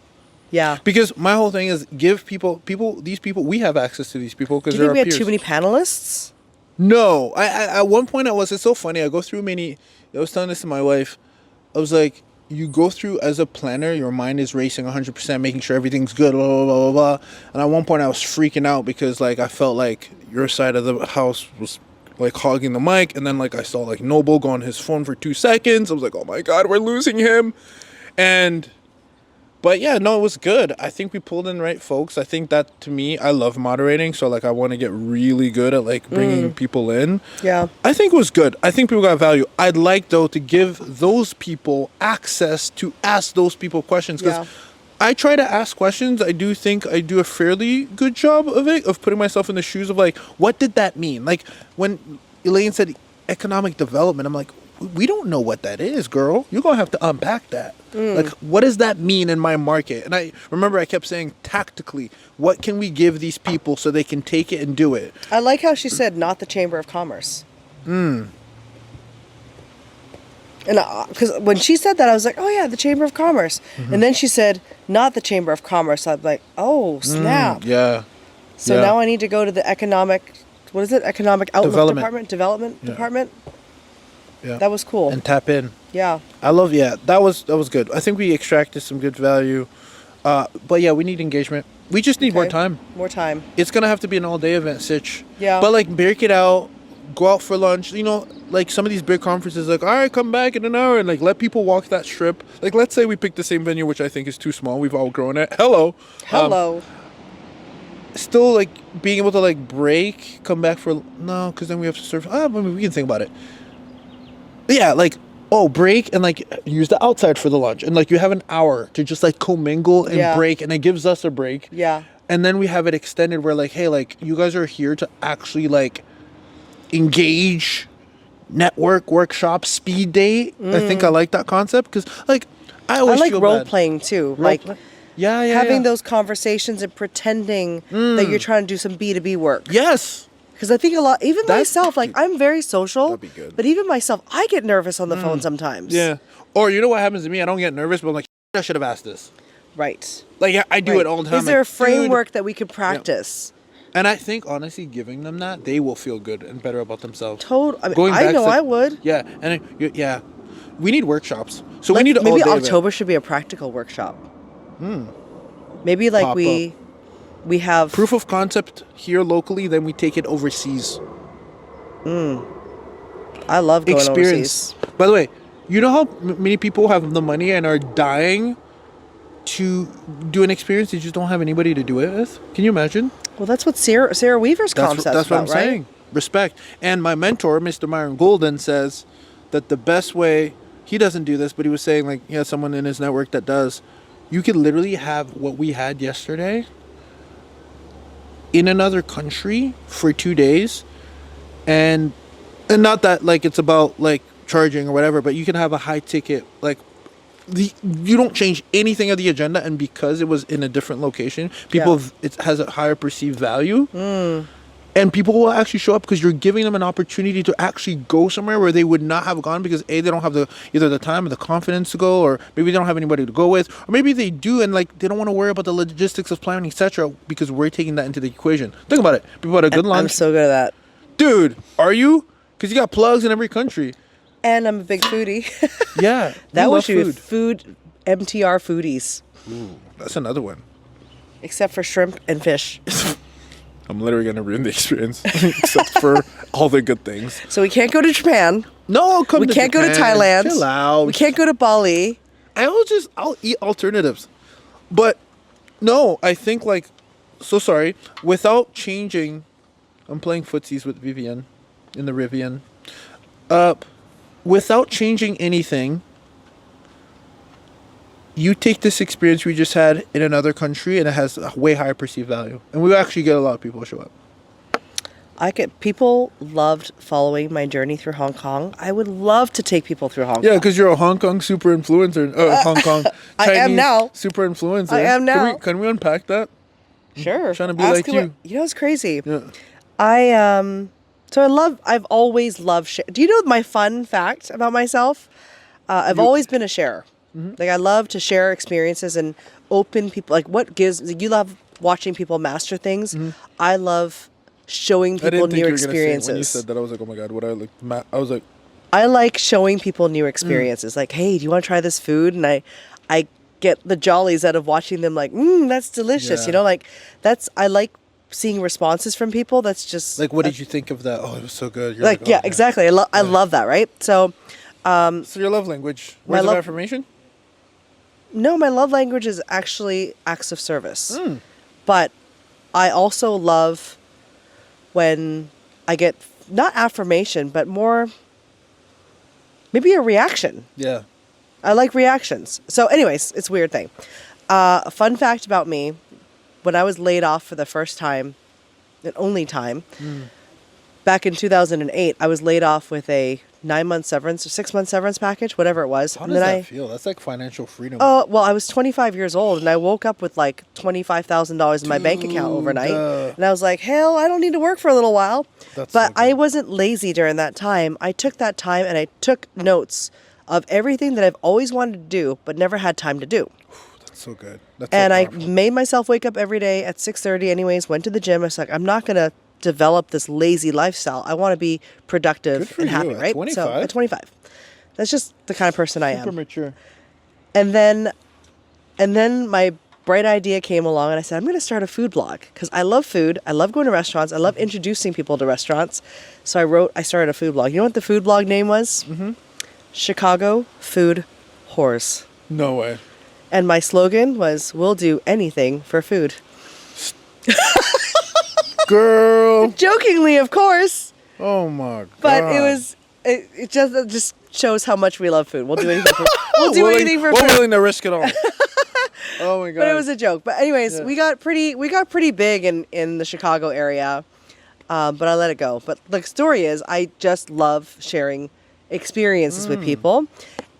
Yeah. Because my whole thing is give these people, we have access to these people Do because you they're think we our had peers. too many panelists? No, I at one point it's so funny. I go through many. I was telling this to my wife. I was like, you go through as a planner, your mind is racing 100%, making sure everything's good, blah blah blah blah blah. And at one point, I was freaking out because like I felt like your side of the house was like hogging the mic, and then like I saw like Noble go on his phone for 2 seconds. I was like, oh my god, we're losing him. But yeah, no, it was good. I think we pulled in the right folks. I think that to me, I love moderating, so like I want to get really good at like bringing people in. Yeah. I think it was good. I think people got value. I'd like though to give those people access to ask those people questions because I try to ask questions. I do think I do a fairly good job of it, of putting myself in the shoes of like, what did that mean? Like when Elaine said economic development, I'm like, we don't know what that is, girl. You're going to have to unpack that. Like, what does that mean in my market? And I remember I kept saying tactically, what can we give these people so they can take it and do it? I like how she said not the Chamber of Commerce. And because when she said that, I was like, oh yeah, the Chamber of Commerce. And then she said, not the Chamber of Commerce. I'm like, oh, snap. Yeah. So now I need to go to the economic, what is it? Economic Outlook Development. Department? Development Department? Yeah. That was cool. And tap in. Yeah. I love, that was good. I think we extracted some good value. But yeah, we need engagement. We just need more Okay. time. More time. It's going to have to be an all-day event, Sitch. Yeah. But like, break it out, go out for lunch. You know, like some of these big conferences, like, all right, come back in an hour, and like let people walk that strip. Like, let's say we pick the same venue, which I think is too small. We've all grown it. Hello. Still like being able to like break, come back for no, because then we have to serve. I mean, we can think about it. But yeah, like break and like use the outside for the lunch, and like you have an hour to just like commingle and break, and it gives us a break. Yeah. And then we have it extended where like, hey, like you guys are here to actually like engage, network, workshop, speed date. I think I like that concept because like I always like feel role bad. playing too. Having those conversations and pretending that you're trying to do some B2B work. Yes. Because I think a lot, even myself, like I'm very social, That'd be good. but even myself, I get nervous on the phone sometimes. Yeah. Or you know what happens to me? I don't get nervous, but I'm like, I should have asked this. Right. Like I do it all the time. Is there like, a framework that we could practice? And I think honestly, giving them that, they will feel good and better about themselves. I mean, I know I would. Yeah, and we need workshops. So we need maybe all-day October should be a practical workshop. Maybe like Pop we have proof of concept here locally, then we take it overseas. I love going Experience. overseas. By the way, you know how many people have the money and are dying to do an experience, they just don't have anybody to do it with? Can you imagine? Well, that's what Sarah Weaver's concept That's what I'm about, right? saying. Respect. And my mentor, Mr. Myron Golden, says that the best way, he doesn't do this, but he was saying like he has someone in his network that does. You could literally have what we had yesterday in another country for 2 days, and not that like it's about like charging or whatever, but you can have a high ticket like you don't change anything of the agenda, and because it was in a different location, it has a higher perceived value. And people will actually show up because you're giving them an opportunity to actually go somewhere where they would not have gone because they don't have either the time or the confidence to go, or maybe they don't have anybody to go with, or maybe they do and like they don't want to worry about the logistics of planning, etc. Because we're taking that into the equation. Think about it. People had a good lunch. I'm so good at that. Dude, are you? Because you got plugs in every country. And I'm a big foodie. Yeah, that we was love food MTR foodies. Ooh, that's another one. Except for shrimp and fish. I'm literally going to ruin the experience, except for all the good things. So we can't go to Japan. No, we can't go to Thailand. Chill out. We can't go to Bali. I'll eat alternatives. But no, I think like, so sorry, without changing, I'm playing footsies with Vivian in the Rivian. Without changing anything, you take this experience we just had in another country and it has a way higher perceived value. And we actually get a lot of people to show up. People loved following my journey through Hong Kong. I would love to take people through Hong Kong. Yeah, because you're a Hong Kong super influencer. Hong Kong Chinese I am now. Super influencer. I am now. Can we unpack that? Sure. I'm trying to be like you. You know, it's crazy. Yeah. I've always loved do you know my fun fact about myself? I've always been a sharer. Like I love to share experiences and open people. Like you love watching people master things. I love showing people new experiences. When you said that, I was like, oh my god, I was like, I like showing people new experiences. Like, hey, do you want to try this food? And I get the jollies out of watching them. Like, that's delicious. Yeah. You know, like I like seeing responses from people. That's just like, what did you think of that? Oh, it was so good. You're like oh, yeah, exactly. I love that. Right. So, so your love language, words of affirmation? No, my love language is actually acts of service. But I also love when I get not affirmation, but more maybe a reaction. Yeah. I like reactions. So anyways, it's a weird thing. A fun fact about me, when I was laid off for the first time, and only time, back in 2008, I was laid off with a 9-month severance or 6-month severance package, whatever it was. How does that feel? That's like financial freedom. Well, I was 25 years old and I woke up with like $25,000 in my bank account overnight. And I was like, hell, I don't need to work for a little while. But I wasn't lazy during that time. I took that time and I took notes of everything that I've always wanted to do, but never had time to do. That's so good. I made myself wake up every day at 6:30 anyways, went to the gym. I was like, I'm not going to develop this lazy lifestyle. I want to be productive Good for and you, happy, at right? 25. So at 25. That's just the kind of person I Super am. mature. And then my bright idea came along and I said, I'm going to start a food blog because I love food. I love going to restaurants. I love introducing people to restaurants. So I started a food blog. You know what the food blog name was? Mm-hmm. Chicago Food Whores. No way. And my slogan was, we'll do anything for food. Girl. Jokingly, of course. Oh my god. But it just shows how much we love food. We'll do anything for we'll do anything for We're food. willing to risk it all. Oh my god. But it was a joke. But anyways, Yeah. we got pretty big in the Chicago area. But I let it go. But the story is I just love sharing experiences with people.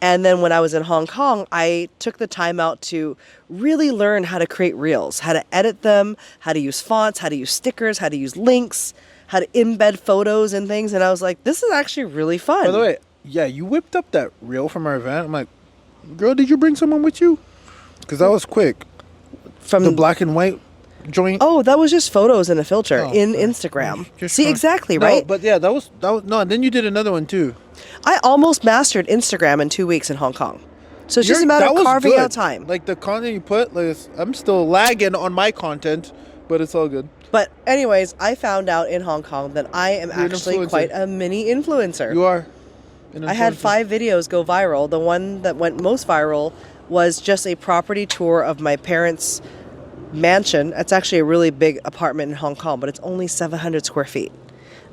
And then when I was in Hong Kong, I took the time out to really learn how to create reels, how to edit them, how to use fonts, how to use stickers, how to use links, how to embed photos and things. And I was like, this is actually really fun. By the way, yeah, you whipped up that reel from our event. I'm like, girl, did you bring someone with you? Because that was quick. From The black and white joint. Oh, that was just photos in a filter Oh, in okay. Instagram. Just See, trying- exactly, No, right? but yeah, that was no. And then you did another one too. I almost mastered Instagram in 2 weeks in Hong Kong. So it's just a matter That of was carving good. out time. Like the content you put, like I'm still lagging on my content, but it's all good. But anyways, I found out in Hong Kong that I am You're an actually influencer. quite a mini influencer. You are. I had 5 videos go viral. The one that went most viral was just a property tour of my parents' mansion. It's actually a really big apartment in Hong Kong, but it's only 700 square feet.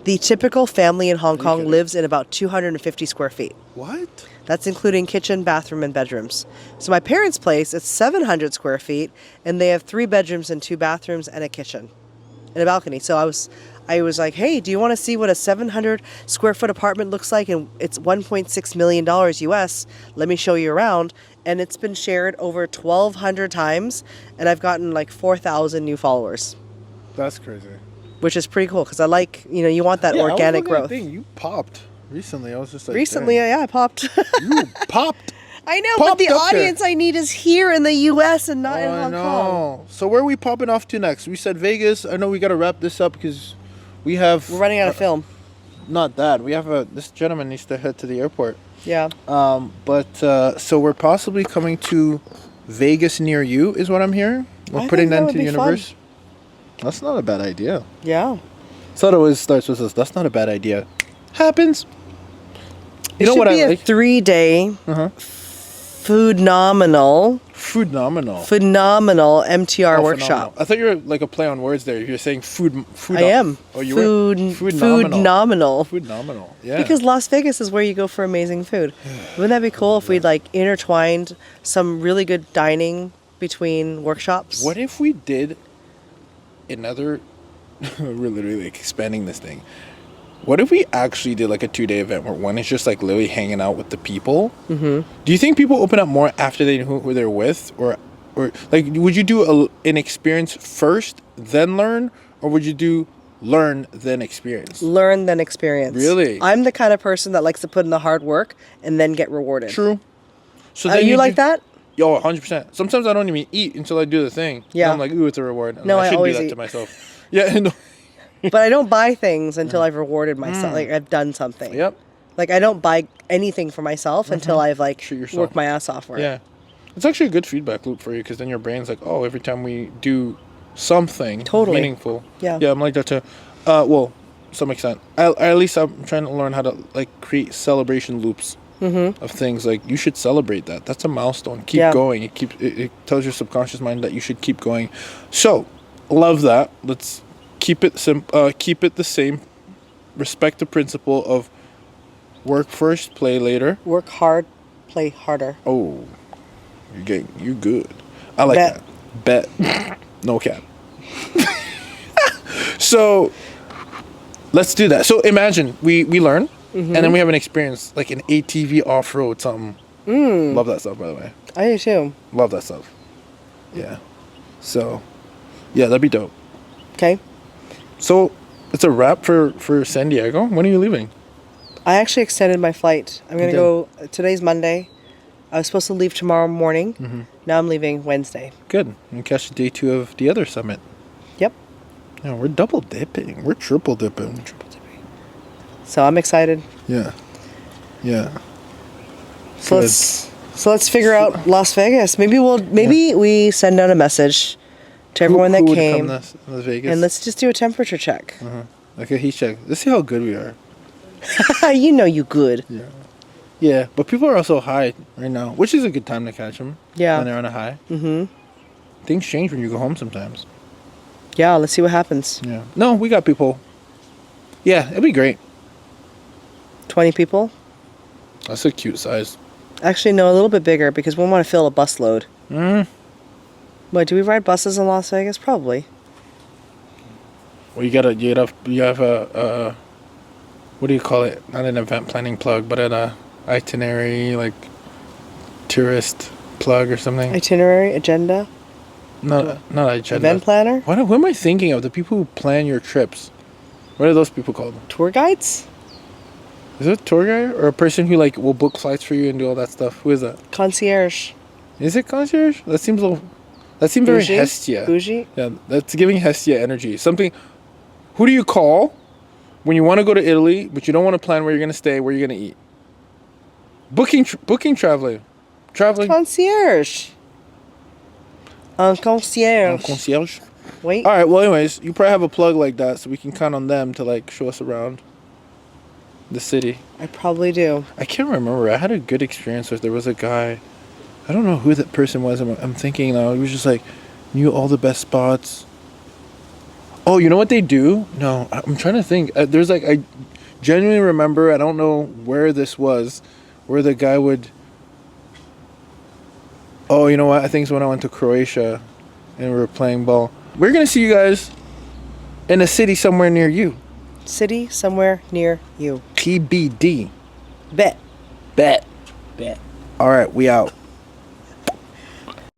The typical family in Hong Kong kidding? lives in about 250 square feet. What? That's including kitchen, bathroom, and bedrooms. So my parents' place, it's 700 square feet, and they have 3 bedrooms and 2 bathrooms and a kitchen and a balcony. So I was like, hey, do you want to see what a 700 square foot apartment looks like? And it's $1.6 million US. Let me show you around. And it's been shared over 1,200 times, and I've gotten like 4,000 new followers, That's crazy. which is pretty cool because I like, you want that Yeah, I was organic looking at growth. the thing. You popped recently. I was just like, Recently, damn. yeah, I popped. You popped. I know, but Popped the up there. audience I need is here in the U.S. and not in I Hong know. Kong. So where are we popping off to next? We said Vegas. I know we got to wrap this up because we have. We're running out of film. Not that. We have this gentleman needs to head to the airport. Yeah. So we're possibly coming to Vegas near you, is what I'm hearing. We're I putting think that that into the would be fun. universe. That's not a bad idea. Yeah. So it always starts with this. That's not a bad idea. Happens. It should be a 3-day foodnominal MTR Oh, workshop. phenomenal. I thought you were like a play on words there. You're saying food. I am. Oh, you food, were. Foodnominal. Foodnominal. Yeah. Because Las Vegas is where you go for amazing food. Wouldn't that be cool if we'd like intertwined some really good dining between workshops? What if we did another? We're literally like expanding this thing. What if we actually did like a 2-day event where one is just like literally hanging out with the people? Mm-hmm. Do you think people open up more after they know who they're with, or like would you do an experience first then learn, or would you do learn then experience? Learn then experience. Really? I'm the kind of person that likes to put in the hard work and then get rewarded. True. So Are you like that? Yo, 100%. Sometimes I don't even eat until I do the thing. Yeah. And I'm like, ooh, it's a reward. And No, I shouldn't always do that eat. to myself. Yeah. No. But I don't buy things until I've rewarded myself. Like I've done something. Yep. Like I don't buy anything for myself until I've like Treat yourself. worked my ass off for it. Yeah. It's actually a good feedback loop for you because then your brain's like, oh, every time we do something Totally. meaningful. Yeah. Yeah, I'm like that too. Well, some extent. At least I'm trying to learn how to like create celebration loops of things. Like you should celebrate that. That's a milestone. Keep Yeah. going. It tells your subconscious mind that you should keep going. So, love that. Let's keep it keep it the same. Respect the principle of work first, play later. Work hard, play harder. Oh, you good. I like Bet. that. Bet. No cap. So let's do that. So imagine we learn and then we have an experience like an ATV off-road something. Love that stuff, by the way. I do too. Love that stuff. Yeah. So yeah, that'd be dope. Okay. So it's a wrap for San Diego. When are you leaving? I actually extended my flight. I'm gonna did? go. Today's Monday. I was supposed to leave tomorrow morning. Now I'm leaving Wednesday. Good. And catch day 2 of the other summit. Yep. Yeah, we're double dipping. We're triple dipping. So I'm excited. Yeah. Yeah. So let's figure out Las Vegas. Maybe we send out a message to everyone that would came, come to Las Vegas? and let's just do a temperature check. Okay, heat check. Let's see how good we are. You know you good. Yeah. Yeah, but people are also high right now, which is a good time to catch them. Yeah. When they're on a high. Mm-hmm. Things change when you go home sometimes. Yeah, let's see what happens. Yeah. No, we got people. Yeah, it'd be great. 20 people? That's a cute size. Actually, no, a little bit bigger because we want to fill a bus load. Wait, do we ride buses in Las Vegas? Probably. Well, you have a what do you call it? Not an event planning plug, but an itinerary, like tourist plug or something. Itinerary, agenda, Not agenda. event planner, What am I thinking of? The people who plan your trips. What are those people called? tour guides, Is it a tour guide or a person who like will book flights for you and do all that stuff? Who is that? concierge. Is it concierge? That seems very Bougie? Hestia. Bougie? Yeah, that's giving Hestia energy. Something. Who do you call when you want to go to Italy, but you don't want to plan where you're going to stay, where you're going to eat? Booking traveling. Concierge. Un concierge. Concierge. Wait. All right. Well, anyways, you probably have a plug like that, so we can count on them to like show us around the city. I probably do. I can't remember. I had a good experience with. There was a guy. I don't know who that person was. I'm thinking now. He was just like knew all the best spots. Oh, you know what they do? No, I'm trying to think. There's like I genuinely remember. I don't know where this was, where the guy would. Oh, you know what? I think it's when I went to Croatia, and we were playing ball. We're gonna see you guys in a city somewhere near you. City somewhere near you. TBD. Bet. All right, we out.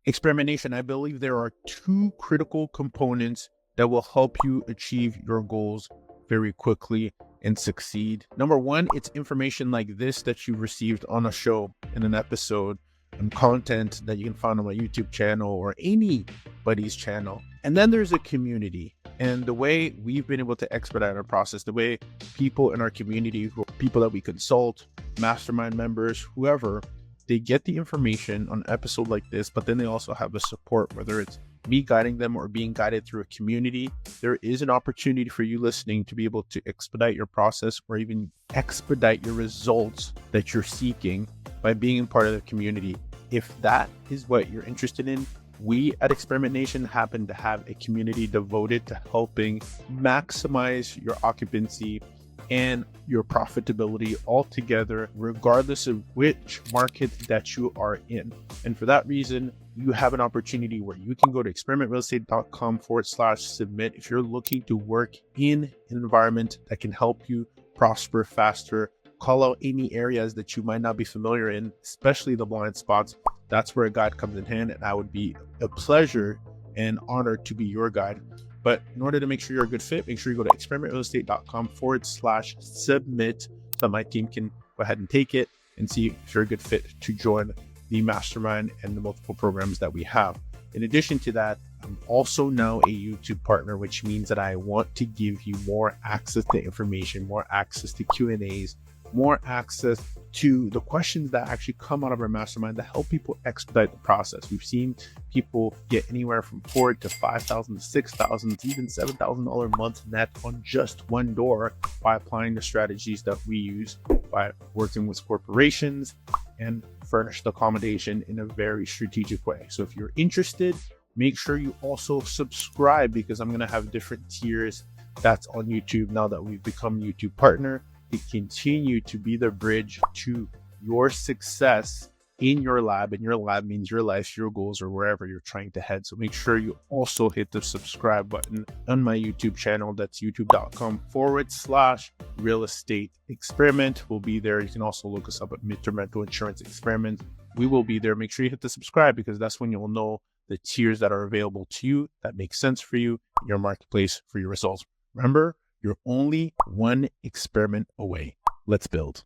Experimentation. I believe there are two critical components that will help you achieve your goals very quickly and succeed. Number one, it's information like this that you received on a show, in an episode, and content that you can find on my YouTube channel or anybody's channel. And then there's a community. And the way we've been able to expedite our process, the way people in our community, people that we consult, mastermind members, whoever, they get the information on an episode like this, but then they also have the support, whether it's me guiding them or being guided through a community. There is an opportunity for you listening to be able to expedite your process or even expedite your results that you're seeking by being in part of the community. If that is what you're interested in, we at Experiment Nation happen to have a community devoted to helping maximize your occupancy and your profitability altogether, regardless of which market that you are in. And for that reason, you have an opportunity where you can go to experimentrealestate.com/submit if you're looking to work in an environment that can help you prosper faster. Call out any areas that you might not be familiar in, especially the blind spots. That's where a guide comes in hand, and I would be a pleasure and honor to be your guide. But in order to make sure you're a good fit, make sure you go to experimentrealestate.com/submit so that my team can go ahead and take it and see if you're a good fit to join the mastermind and the multiple programs that we have. In addition to that, I'm also now a YouTube partner, which means that I want to give you more access to information, more access to Q&As, more access to the questions that actually come out of our mastermind to help people expedite the process. We've seen people get anywhere from $4,000 to $5,000 to $6,000 to even $7,000 a month net on just one door by applying the strategies that we use by working with corporations and furnished accommodation in a very strategic way. So if you're interested, make sure you also subscribe, because I'm going to have different tiers that's on YouTube now that we've become YouTube partner to continue to be the bridge to your success in your lab. And your lab means your life, your goals, or wherever you're trying to head. So make sure you also hit the subscribe button on my YouTube channel. That's youtube.com/real estate experiment. We'll be there. You can also look us up at Midterm Rental Insurance Experiment. We will be there. Make sure you hit the subscribe, because that's when you'll know the tiers that are available to you that make sense for you in your marketplace for your results. Remember, you're only one experiment away. Let's build.